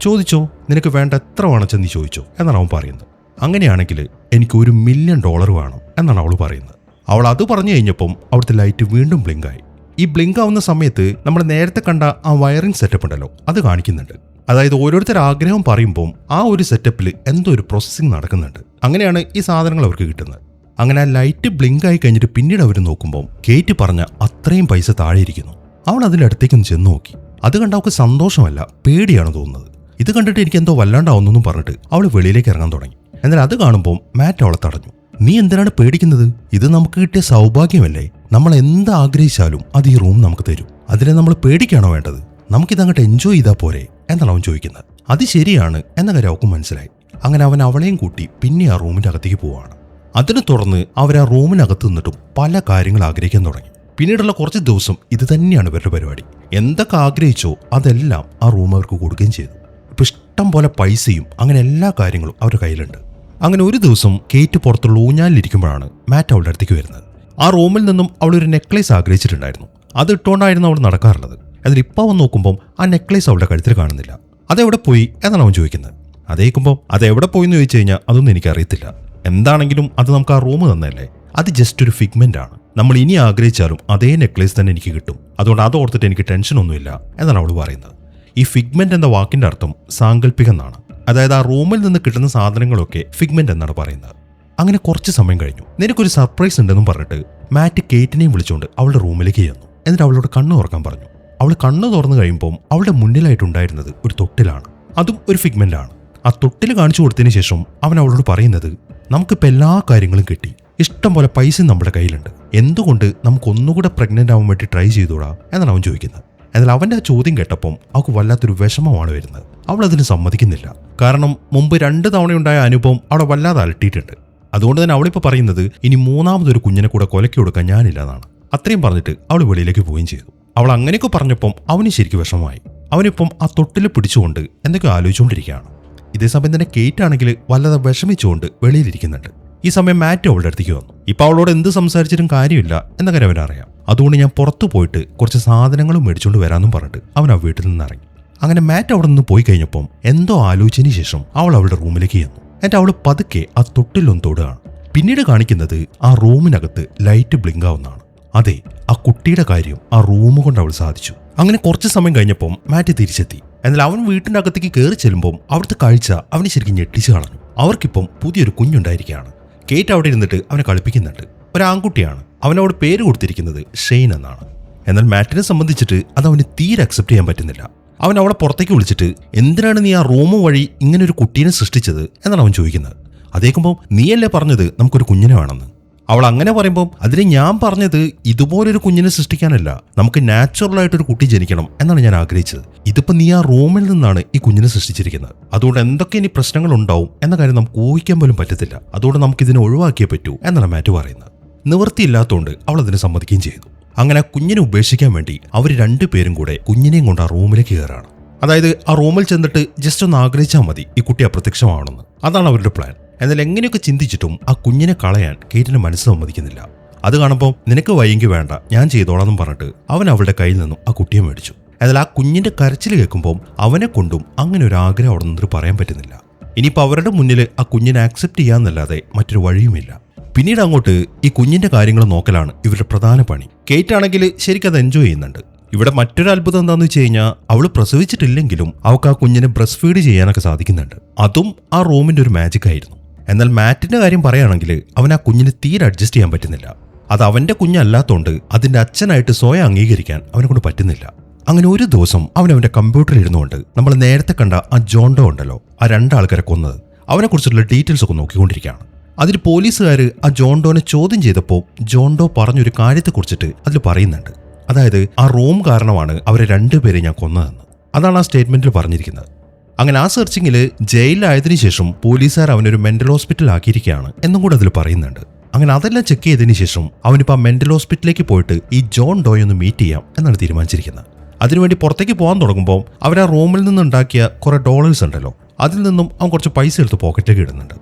ചോദിച്ചോ, നിനക്ക് വേണ്ട എത്ര വേണമെന്ന് നീ ചോദിച്ചോ എന്നാണ് അവൻ പറയുന്നത്. അങ്ങനെയാണെങ്കിൽ എനിക്ക് $1,000,000 വേണം എന്നാണ് അവൾ പറയുന്നത്. അവൾ അത് പറഞ്ഞു കഴിഞ്ഞപ്പം അവിടുത്തെ ലൈറ്റ് വീണ്ടും ബ്ലിങ്കായി. ഈ ബ്ലിങ്ക് ആവുന്ന സമയത്ത് നമ്മൾ നേരത്തെ കണ്ട ആ വയറിംഗ് സെറ്റപ്പ് ഉണ്ടല്ലോ, അത് കാണിക്കുന്നുണ്ട്. അതായത് ഓരോരുത്തർ ആഗ്രഹം പറയുമ്പോൾ ആ ഒരു സെറ്റപ്പിൽ എന്തോ ഒരു പ്രോസസ്സിംഗ് നടക്കുന്നുണ്ട്. അങ്ങനെയാണ് ഈ സാധനങ്ങൾ അവർക്ക് കിട്ടുന്നത്. അങ്ങനെ ആ ലൈറ്റ് ബ്ലിങ്ക് ആയി കഴിഞ്ഞിട്ട് പിന്നീട് അവർ നോക്കുമ്പോൾ കേറ്റ് പറഞ്ഞ അത്രയും പൈസ താഴെ ഇരിക്കുന്നു. അവൾ അതിൻ്റെ അടുത്തേക്കൊന്ന് ചെന്ന് നോക്കി. അത് കണ്ട അവൾക്ക് സന്തോഷമല്ല, പേടിയാണ് തോന്നുന്നത്. ഇത് കണ്ടിട്ട് എനിക്ക് എന്തോ വല്ലാണ്ടാവുന്നെന്നും പറഞ്ഞിട്ട് അവൾ വെളിയിലേക്ക് ഇറങ്ങാൻ തുടങ്ങി. എന്നാൽ അത് കാണുമ്പോൾ മാറ്റ് അവളെ തടഞ്ഞു. നീ എന്തിനാണ് പേടിക്കുന്നത്? ഇത് നമുക്ക് കിട്ടിയ സൗഭാഗ്യമല്ലേ? നമ്മൾ എന്ത് ആഗ്രഹിച്ചാലും അത് ഈ റൂം നമുക്ക് തരും. അതിനെ നമ്മൾ പേടിക്കാണോ വേണ്ടത്? നമുക്കിതങ്ങോട്ട് എൻജോയ് ചെയ്താൽ പോരെ എന്നാണ് അവൻ ചോദിക്കുന്നത്. അത് ശരിയാണ് എന്ന കാര്യം അവൾക്ക് മനസ്സിലായി. അങ്ങനെ അവൻ അവളെയും കൂട്ടി പിന്നെ ആ റൂമിന്റെ അകത്തേക്ക് പോവാണ്. അതിനെ തുടർന്ന് അവർ ആ റൂമിനകത്ത് നിന്നിട്ടും പല കാര്യങ്ങൾ ആഗ്രഹിക്കാൻ തുടങ്ങി. പിന്നീടുള്ള കുറച്ച് ദിവസം ഇത് തന്നെയാണ് ഇവരുടെ പരിപാടി. എന്തൊക്കെ ആഗ്രഹിച്ചോ അതെല്ലാം ആ റൂം അവർക്ക് കൊടുക്കുകയും ചെയ്തു. ഇപ്പൊ ഇഷ്ടം പോലെ പൈസയും അങ്ങനെ എല്ലാ കാര്യങ്ങളും അവരുടെ കയ്യിലുണ്ട്. അങ്ങനെ ഒരു ദിവസം കേറ്റ് പുറത്തുള്ള ഊഞ്ഞാലിരിക്കുമ്പോഴാണ് മാറ്റ് അവളുടെ അടുത്തേക്ക് വരുന്നത്. ആ റൂമിൽ നിന്നും അവൾ ഒരു നെക്ലേസ് ആഗ്രഹിച്ചിട്ടുണ്ടായിരുന്നു. അത് ഇട്ടുകൊണ്ടായിരുന്നു അവൾ നടക്കാറുള്ളത്. എന്നാൽ ഇപ്പോൾ അവൻ നോക്കുമ്പോൾ ആ നെക്ലേസ് അവളുടെ കഴുത്തിൽ കാണുന്നില്ല. അതെവിടെ പോയി എന്നാണ് അവൻ ചോദിക്കുന്നത്. അതേക്കുമ്പോൾ അതെവിടെ പോയി എന്ന് ചോദിച്ചു കഴിഞ്ഞാൽ അതൊന്നും എനിക്കറിയത്തില്ല. എന്താണെങ്കിലും അത് നമുക്ക് ആ റൂം തന്നല്ലേ, അത് ജസ്റ്റ് ഒരു ഫിഗ്മെന്റ് ആണ്. നമ്മൾ ഇനി ആഗ്രഹിച്ചാലും അതേ നെക്ലേസ് തന്നെ എനിക്ക് കിട്ടും. അതുകൊണ്ട് അത് ഓർത്തിട്ട് എനിക്ക് ടെൻഷനൊന്നുമില്ല എന്നാണ് അവൾ പറയുന്നത്. ഈ ഫിഗ്മെന്റ് എന്ന വാക്കിന്റെ അർത്ഥം സാങ്കല്പികം എന്നാണ്. അതായത് ആ റൂമിൽ നിന്ന് കിട്ടുന്ന സാധനങ്ങളൊക്കെ ഫിഗ്മെന്റ് എന്നാണ് പറയുന്നത്. അങ്ങനെ കുറച്ച് സമയം കഴിഞ്ഞു. നിനക്കൊരു സർപ്രൈസ് ഉണ്ടെന്നും പറഞ്ഞിട്ട് മാറ്റ് കേറ്റിനെയും വിളിച്ചുകൊണ്ട് അവളുടെ റൂമിലേക്ക് ചെന്നു. എന്നിട്ട് അവളോട് കണ്ണു തുറക്കാൻ പറഞ്ഞു. അവൾ കണ്ണു തുറന്നു കഴിയുമ്പോൾ അവളുടെ മുന്നിലായിട്ടുണ്ടായിരുന്നത് ഒരു തൊട്ടിലാണ്. അതും ഒരു ഫിഗ്മെന്റ് ആണ്. ആ തൊട്ടിൽ കാണിച്ചു കൊടുത്തതിന് ശേഷം അവൻ അവളോട് പറയുന്നത്, നമുക്കിപ്പോൾ എല്ലാ കാര്യങ്ങളും കിട്ടി, ഇഷ്ടം പോലെ പൈസ നമ്മുടെ കയ്യിലുണ്ട്, എന്തുകൊണ്ട് നമുക്ക് ഒന്നുകൂടെ പ്രഗ്നന്റ് ആവാൻ വേണ്ടി ട്രൈ ചെയ്തോടാ എന്നാണ് അവൻ ചോദിക്കുന്നത്. എന്നാൽ അവന്റെ ആ ചോദ്യം കേട്ടപ്പം അവൾക്ക് വല്ലാത്തൊരു വിഷമമാണ് വരുന്നത്. അവൾ അതിന് സമ്മതിക്കുന്നില്ല. കാരണം മുമ്പ് 2 തവണയുണ്ടായ അനുഭവം അവളെ വല്ലാതെ അലട്ടിയിട്ടുണ്ട്. അതുകൊണ്ട് തന്നെ അവളിപ്പോൾ പറയുന്നത് ഇനി 3ാമതൊരു കുഞ്ഞിനെ കൂടെ കൊലക്കി കൊടുക്കാൻ ഞാനില്ലെന്നാണ്. അത്രയും പറഞ്ഞിട്ട് അവൾ വെളിയിലേക്ക് പോവുകയും ചെയ്തു. അവൾ അങ്ങനെയൊക്കെ പറഞ്ഞപ്പം അവന് ശരിക്കും വിഷമമായി. അവനിപ്പം ആ തൊട്ടിൽ പിടിച്ചുകൊണ്ട് എന്തൊക്കെയോ ആലോചിച്ചുകൊണ്ടിരിക്കുകയാണ്. ഇതേസമയം തന്നെ കേറ്റ് ആണെങ്കിൽ വല്ലാതെ വിഷമിച്ചുകൊണ്ട് വെളിയിലിരിക്കുന്നുണ്ട്. ഈ സമയം മാറ്റ് അവളുടെ അടുത്തേക്ക് വന്നു. ഇപ്പൊ അവളോട് എന്ത് സംസാരിച്ചിട്ടും കാര്യമില്ല എന്ന കാര്യം അവനറിയാം. അതുകൊണ്ട് ഞാൻ പുറത്തു പോയിട്ട് കുറച്ച് സാധനങ്ങളും മേടിച്ചുകൊണ്ട് വരാമെന്നും പറഞ്ഞിട്ട് അവൻ ആ വീട്ടിൽ നിന്ന് ഇറങ്ങി. അങ്ങനെ മാറ്റ് അവിടെ നിന്ന് പോയി കഴിഞ്ഞപ്പം എന്തോ ആലോചിച്ചതിന് ശേഷം അവൾ അവളുടെ റൂമിലേക്ക് ചെന്നു. എന്നിട്ട് അവൾ പതുക്കെ ആ തൊട്ടിലൊന്ന് തൊടുകയാണ്. പിന്നീട് കാണിക്കുന്നത് ആ റൂമിനകത്ത് ലൈറ്റ് ബ്ലിങ്ക് ആവുന്നതാണ്. അതെ, ആ കുട്ടിയുടെ കാര്യം ആ റൂം കൊണ്ട് അവൾ സാധിച്ചു. അങ്ങനെ കുറച്ച് സമയം കഴിഞ്ഞപ്പം മാറ്റ് തിരിച്ചെത്തി. എന്നാൽ അവൻ വീട്ടിന്റെ അകത്തേക്ക് കയറി ചെല്ലുമ്പോൾ അവിടുത്തെ കാഴ്ച അവനെ ശരിക്കും ഞെട്ടിച്ചു കളഞ്ഞു. അവർക്കിപ്പം പുതിയൊരു കുഞ്ഞുണ്ടായിരിക്കുകയാണ്. കേറ്റ് അവിടെ ഇരുന്നിട്ട് അവനെ കളിപ്പിക്കുന്നുണ്ട്. ഒരു ആൺകുട്ടിയാണ്. അവനോട് പേര് കൊടുത്തിരിക്കുന്നത് ഷെയ്ൻ എന്നാണ്. എന്നാൽ മാറ്റിനെ സംബന്ധിച്ചിട്ട് അത് അവന് തീരെ അക്സെപ്റ്റ് ചെയ്യാൻ പറ്റുന്നില്ല. അവൻ അവളെ പുറത്തേക്ക് വിളിച്ചിട്ട്, എന്തിനാണ് നീ ആ റൂം വഴി ഇങ്ങനെ ഒരു കുട്ടീനെ സൃഷ്ടിച്ചത് എന്നാണ് അവൻ ചോദിക്കുന്നത്. അതേക്കുമ്പോൾ നീയല്ലേ പറഞ്ഞത് നമുക്കൊരു കുഞ്ഞിനെ വേണമെന്ന്. അവൾ അങ്ങനെ പറയുമ്പോൾ അതിന് ഞാൻ പറഞ്ഞത് ഇതുപോലൊരു കുഞ്ഞിനെ സൃഷ്ടിക്കാനല്ല, നമുക്ക് നാച്ചുറലായിട്ടൊരു കുട്ടി ജനിക്കണം എന്നാണ് ഞാൻ ആഗ്രഹിച്ചത്. ഇതിപ്പോൾ നീ ആ റൂമിൽ നിന്നാണ് ഈ കുഞ്ഞിനെ സൃഷ്ടിച്ചിരിക്കുന്നത്. അതുകൊണ്ട് എന്തൊക്കെ ഇനി പ്രശ്നങ്ങൾ ഉണ്ടാവും എന്ന കാര്യം നമുക്ക് ഊഹിക്കാൻ പോലും പറ്റത്തില്ല. അതുകൊണ്ട് നമുക്കിതിനെ ഒഴിവാക്കിയേ പറ്റൂ എന്നാണ് മാറ്റ് പറയുന്നത്. നിവൃത്തിയില്ലാത്തതുകൊണ്ട് അവൾ അതിനെ സമ്മതിക്കുകയും ചെയ്തു. അങ്ങനെ ആ കുഞ്ഞിനെ ഉപേക്ഷിക്കാൻ വേണ്ടി അവർ 2 പേരും കൂടെ കുഞ്ഞിനെയും കൊണ്ട് ആ റൂമിലേക്ക് കയറാണ്. അതായത് ആ റൂമിൽ ചെന്നിട്ട് ജസ്റ്റ് ഒന്ന് ആഗ്രഹിച്ചാൽ മതി ഈ കുട്ടി അപ്രത്യക്ഷമാണെന്ന്. അതാണ് അവരുടെ പ്ലാൻ. എന്നാൽ എങ്ങനെയൊക്കെ ചിന്തിച്ചിട്ടും ആ കുഞ്ഞിനെ കളയാൻ കേറ്റിന്റെ മനസ്സ് സമ്മതിക്കുന്നില്ല. അത് കാണുമ്പോൾ നിനക്ക് വയ്യെങ്കിൽ വേണ്ട, ഞാൻ ചെയ്തോളാന്നും പറഞ്ഞിട്ട് അവൻ അവളുടെ കയ്യിൽ നിന്നും ആ കുട്ടിയെ മേടിച്ചു. എന്നാൽ ആ കുഞ്ഞിന്റെ കരച്ചിൽ കേൾക്കുമ്പോൾ അവനെ കൊണ്ടും അങ്ങനെ ഒരു ആഗ്രഹം അവിടെ നിന്നിട്ട് പറയാൻ പറ്റുന്നില്ല. ഇനിയിപ്പോൾ അവരുടെ മുന്നിൽ ആ കുഞ്ഞിനെ ആക്സെപ്റ്റ് ചെയ്യാന്നല്ലാതെ മറ്റൊരു വഴിയുമില്ല. പിന്നീട് അങ്ങോട്ട് ഈ കുഞ്ഞിന്റെ കാര്യങ്ങൾ നോക്കലാണ് ഇവരുടെ പ്രധാന പണി. കേറ്റ് ആണെങ്കിൽ ശരിക്കും അത് എൻജോയ് ചെയ്യുന്നുണ്ട്. ഇവിടെ മറ്റൊരു അത്ഭുതം എന്താണെന്ന് വെച്ച് കഴിഞ്ഞാൽ അവൾ പ്രസവിച്ചിട്ടില്ലെങ്കിലും അവൾക്ക് ആ കുഞ്ഞിനെ ബ്രസ്റ്റ് ഫീഡ് ചെയ്യാനൊക്കെ സാധിക്കുന്നുണ്ട്. അതും ആ റൂമിന്റെ ഒരു മാജിക് ആയിരുന്നു. എന്നാൽ മാറ്റിന്റെ കാര്യം പറയുകയാണെങ്കിൽ അവൻ ആ കുഞ്ഞിന് തീരെ അഡ്ജസ്റ്റ് ചെയ്യാൻ പറ്റുന്നില്ല. അത് അവന്റെ കുഞ്ഞല്ലാത്തോണ്ട് അതിന്റെ അച്ഛനായിട്ട് സ്വയം അംഗീകരിക്കാൻ അവനെ കൊണ്ട് പറ്റുന്നില്ല. അങ്ങനെ ഒരു ദിവസം അവന്റെ കമ്പ്യൂട്ടറിൽ ഇരുന്നുകൊണ്ട് നമ്മൾ നേരത്തെ കണ്ട ആ ജോണ്ടോ ഉണ്ടല്ലോ, ആ 2 ആൾക്കാരെ കൊന്നത്, അവനെ കുറിച്ചുള്ള ഡീറ്റെയിൽസ് ഒക്കെ നോക്കിക്കൊണ്ടിരിക്കുകയാണ്. അതിൽ പോലീസുകാർ ആ ജോണ്ടോനെ ചോദ്യം ചെയ്തപ്പോൾ ജോണ്ടോ പറഞ്ഞൊരു കാര്യത്തെക്കുറിച്ചിട്ട് അതിൽ പറയുന്നുണ്ട്. അതായത് ആ റൂം കാരണമാണ് അവരെ 2 പേരെ ഞാൻ കൊന്നതെന്ന്. അതാണ് ആ സ്റ്റേറ്റ്മെന്റിൽ പറഞ്ഞിരിക്കുന്നത്. അങ്ങനെ ആ സെർച്ചിങ്ങിൽ ജയിലിലായതിനു ശേഷം പോലീസുകാർ അവനൊരു മെന്റൽ ഹോസ്പിറ്റൽ ആക്കിയിരിക്കുകയാണ് എന്നും കൂടെ അതിൽ പറയുന്നുണ്ട്. അങ്ങനെ അതെല്ലാം ചെക്ക് ചെയ്തതിന് ശേഷം അവനിപ്പോൾ ആ മെന്റൽ ഹോസ്പിറ്റലിലേക്ക് പോയിട്ട് ഈ ജോൺ ഡോയ് ഒന്ന് മീറ്റ് ചെയ്യാം എന്നാണ് തീരുമാനിച്ചിരിക്കുന്നത്. അതിനുവേണ്ടി പുറത്തേക്ക് പോകാൻ തുടങ്ങുമ്പോൾ അവർ ആ റൂമിൽ നിന്നുണ്ടാക്കിയ കുറെ ഡോളേഴ്സ് ഉണ്ടല്ലോ, അതിൽ നിന്നും അവൻ കുറച്ച് പൈസ എടുത്ത് പോക്കറ്റിലേക്ക് ഇടുന്നുണ്ട്.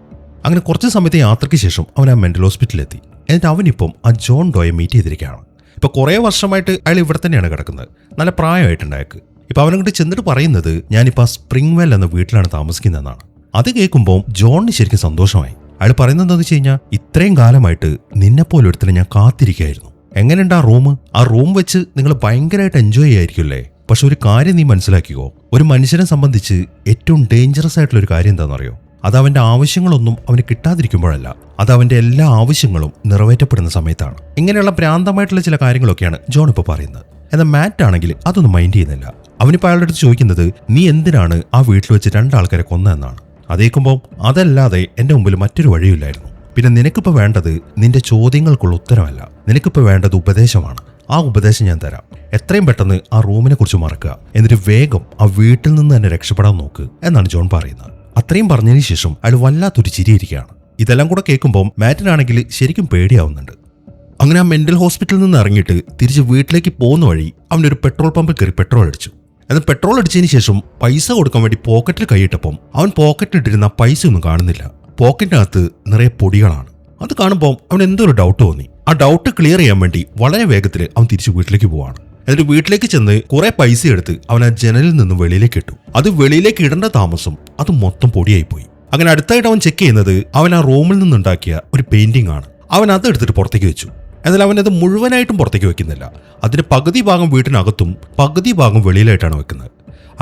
അങ്ങനെ കുറച്ച് സമയത്തെ യാത്രയ്ക്ക് ശേഷം അവൻ ആ മെന്റൽ ഹോസ്പിറ്റലിലെത്തി. എന്നിട്ട് അവനിപ്പം ആ ജോൺ ഡോയെ മീറ്റ് ചെയ്തിരിക്കുകയാണ്. ഇപ്പോൾ കുറേ വർഷമായിട്ട് അയാൾ ഇവിടെ തന്നെയാണ് കിടക്കുന്നത്. നല്ല പ്രായമായിട്ടുണ്ട് അയാൾക്ക്. ഇപ്പോൾ അവനങ്ങോട്ട് ചെന്നിട്ട് പറയുന്നത് ഞാനിപ്പോൾ ആ സ്പ്രിംഗ് വെൽ എന്ന വീട്ടിലാണ് താമസിക്കുന്നതെന്നാണ്. അത് കേൾക്കുമ്പോൾ ജോണിന് ശരിക്കും സന്തോഷമായി. അയാൾ പറയുന്നത് എന്താണെന്ന് വെച്ച് കഴിഞ്ഞാൽ, ഇത്രയും കാലമായിട്ട് നിന്നെപ്പോലെ ഒരുത്തനെ ഞാൻ കാത്തിരിക്കുകയായിരുന്നു. എങ്ങനെയുണ്ട് ആ റൂം വെച്ച് നിങ്ങൾ ഭയങ്കരമായിട്ട് എൻജോയ് ചെയ്യായിരിക്കുമല്ലേ? പക്ഷെ ഒരു കാര്യം നീ മനസ്സിലാക്കിയോ, ഒരു മനുഷ്യനെ സംബന്ധിച്ച് ഏറ്റവും ഡേഞ്ചറസ് ആയിട്ടുള്ള ഒരു കാര്യം എന്താണെന്നറിയോ? അത് അവന്റെ ആവശ്യങ്ങളൊന്നും അവന് കിട്ടാതിരിക്കുമ്പോഴല്ല, അത് അവന്റെ എല്ലാ ആവശ്യങ്ങളും നിറവേറ്റപ്പെടുന്ന സമയത്താണ്. ഇങ്ങനെയുള്ള ഭ്രാന്തമായിട്ടുള്ള ചില കാര്യങ്ങളൊക്കെയാണ് ജോൺ ഇപ്പോൾ പറയുന്നത്. എന്നാൽ മാറ്റ് ആണെങ്കിൽ അതൊന്നും മൈൻഡ് ചെയ്യുന്നില്ല. അവനിപ്പോൾ അയാളുടെ അടുത്ത് ചോദിക്കുന്നത്, നീ എന്തിനാണ് ആ വീട്ടിൽ വെച്ച് 2 ആൾക്കാരെ കൊന്നതെന്നാണ്. അതേക്കുമ്പോൾ അതല്ലാതെ എൻ്റെ മുമ്പിൽ മറ്റൊരു വഴിയില്ലായിരുന്നു. പിന്നെ നിനക്കിപ്പോൾ വേണ്ടത് നിന്റെ ചോദ്യങ്ങൾക്കുള്ള ഉത്തരമല്ല, നിനക്കിപ്പോൾ വേണ്ടത് ഉപദേശമാണ്. ആ ഉപദേശം ഞാൻ തരാം. എത്രയും പെട്ടെന്ന് ആ റൂമിനെ കുറിച്ച് മറക്കുക, എന്നിട്ട് വേഗം ആ വീട്ടിൽ നിന്ന് തന്നെ രക്ഷപ്പെടാൻ നോക്ക് എന്നാണ് ജോൺ പറയുന്നത്. അത്രയും പറഞ്ഞതിന് ശേഷം അയാൾ വല്ലാത്തൊരു ചിരിയിരിക്കുകയാണ്. ഇതെല്ലാം കൂടെ കേൾക്കുമ്പോൾ മാറ്റിനാണെങ്കിൽ ശരിക്കും പേടിയാവുന്നുണ്ട്. അങ്ങനെ ആ മെന്റൽ ഹോസ്പിറ്റലിൽ നിന്ന് ഇറങ്ങിയിട്ട് തിരിച്ച് വീട്ടിലേക്ക് പോകുന്ന വഴി അവനൊരു പെട്രോൾ പമ്പിൽ കയറി പെട്രോൾ അടിച്ചു. എന്നാൽ പെട്രോൾ അടിച്ചതിന് ശേഷം പൈസ കൊടുക്കാൻ വേണ്ടി പോക്കറ്റിൽ കൈയിട്ടപ്പം അവൻ പോക്കറ്റിലിട്ടിരുന്ന പൈസ ഒന്നും കാണുന്നില്ല. പോക്കറ്റിനകത്ത് നിറയെ പൊടികളാണ്. അത് കാണുമ്പോൾ അവൻ എന്തോ ഒരു ഡൗട്ട് തോന്നി. ആ ഡൗട്ട് ക്ലിയർ ചെയ്യാൻ വേണ്ടി വളരെ വേഗത്തിൽ അവൻ തിരിച്ച് വീട്ടിലേക്ക് പോവാണ്. എന്നിട്ട് വീട്ടിലേക്ക് ചെന്ന് കുറെ പൈസ എടുത്ത് അവൻ ആ ജനലിൽ നിന്ന് വെളിയിലേക്ക് ഇട്ടു. അത് വെളിയിലേക്ക് ഇടേണ്ട താമസം അത് മൊത്തം പൊടിയായി പോയി. അങ്ങനെ അടുത്തായിട്ട് അവൻ ചെക്ക് ചെയ്യുന്നത് അവൻ ആ റൂമിൽ നിന്നുണ്ടാക്കിയ ഒരു പെയിന്റിംഗ് ആണ്. അവൻ അത് എടുത്തിട്ട് പുറത്തേക്ക് വെച്ചു. എന്നാൽ അവനത് മുഴുവനായിട്ടും പുറത്തേക്ക് വെക്കുന്നില്ല. അതിന് പകുതി ഭാഗം വീട്ടിനകത്തും പകുതി ഭാഗം വെളിയിലായിട്ടാണ് വെക്കുന്നത്.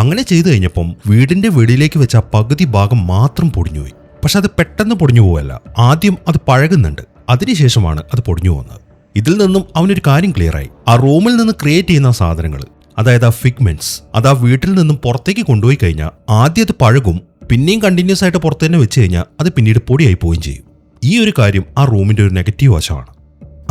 അങ്ങനെ ചെയ്തു കഴിഞ്ഞപ്പം വീടിന്റെ വെളിയിലേക്ക് വെച്ച ആ പകുതി ഭാഗം മാത്രം പൊടിഞ്ഞുപോയി. പക്ഷെ അത് പെട്ടെന്ന് പൊടിഞ്ഞു പോവല്ല, ആദ്യം അത് പഴകുന്നുണ്ട്, അതിനുശേഷമാണ് അത് പൊടിഞ്ഞു പോകുന്നത്. ഇതിൽ നിന്നും അവനൊരു കാര്യം ക്ലിയറായി. ആ റൂമിൽ നിന്ന് ക്രിയേറ്റ് ചെയ്യുന്ന സാധനങ്ങൾ, അതായത് ആ ഫിഗ്മെന്റ്സ്, അത് ആ വീട്ടിൽ നിന്നും പുറത്തേക്ക് കൊണ്ടുപോയി കഴിഞ്ഞാൽ ആദ്യം അത് പഴകും, പിന്നെയും കണ്ടിന്യൂസ് ആയിട്ട് പുറത്ത് തന്നെ വെച്ച് കഴിഞ്ഞാൽ അത് പിന്നീട് പൊടിയായി പോവുകയും ചെയ്യും. ഈ ഒരു കാര്യം ആ റൂമിന്റെ ഒരു നെഗറ്റീവ് വശമാണ്.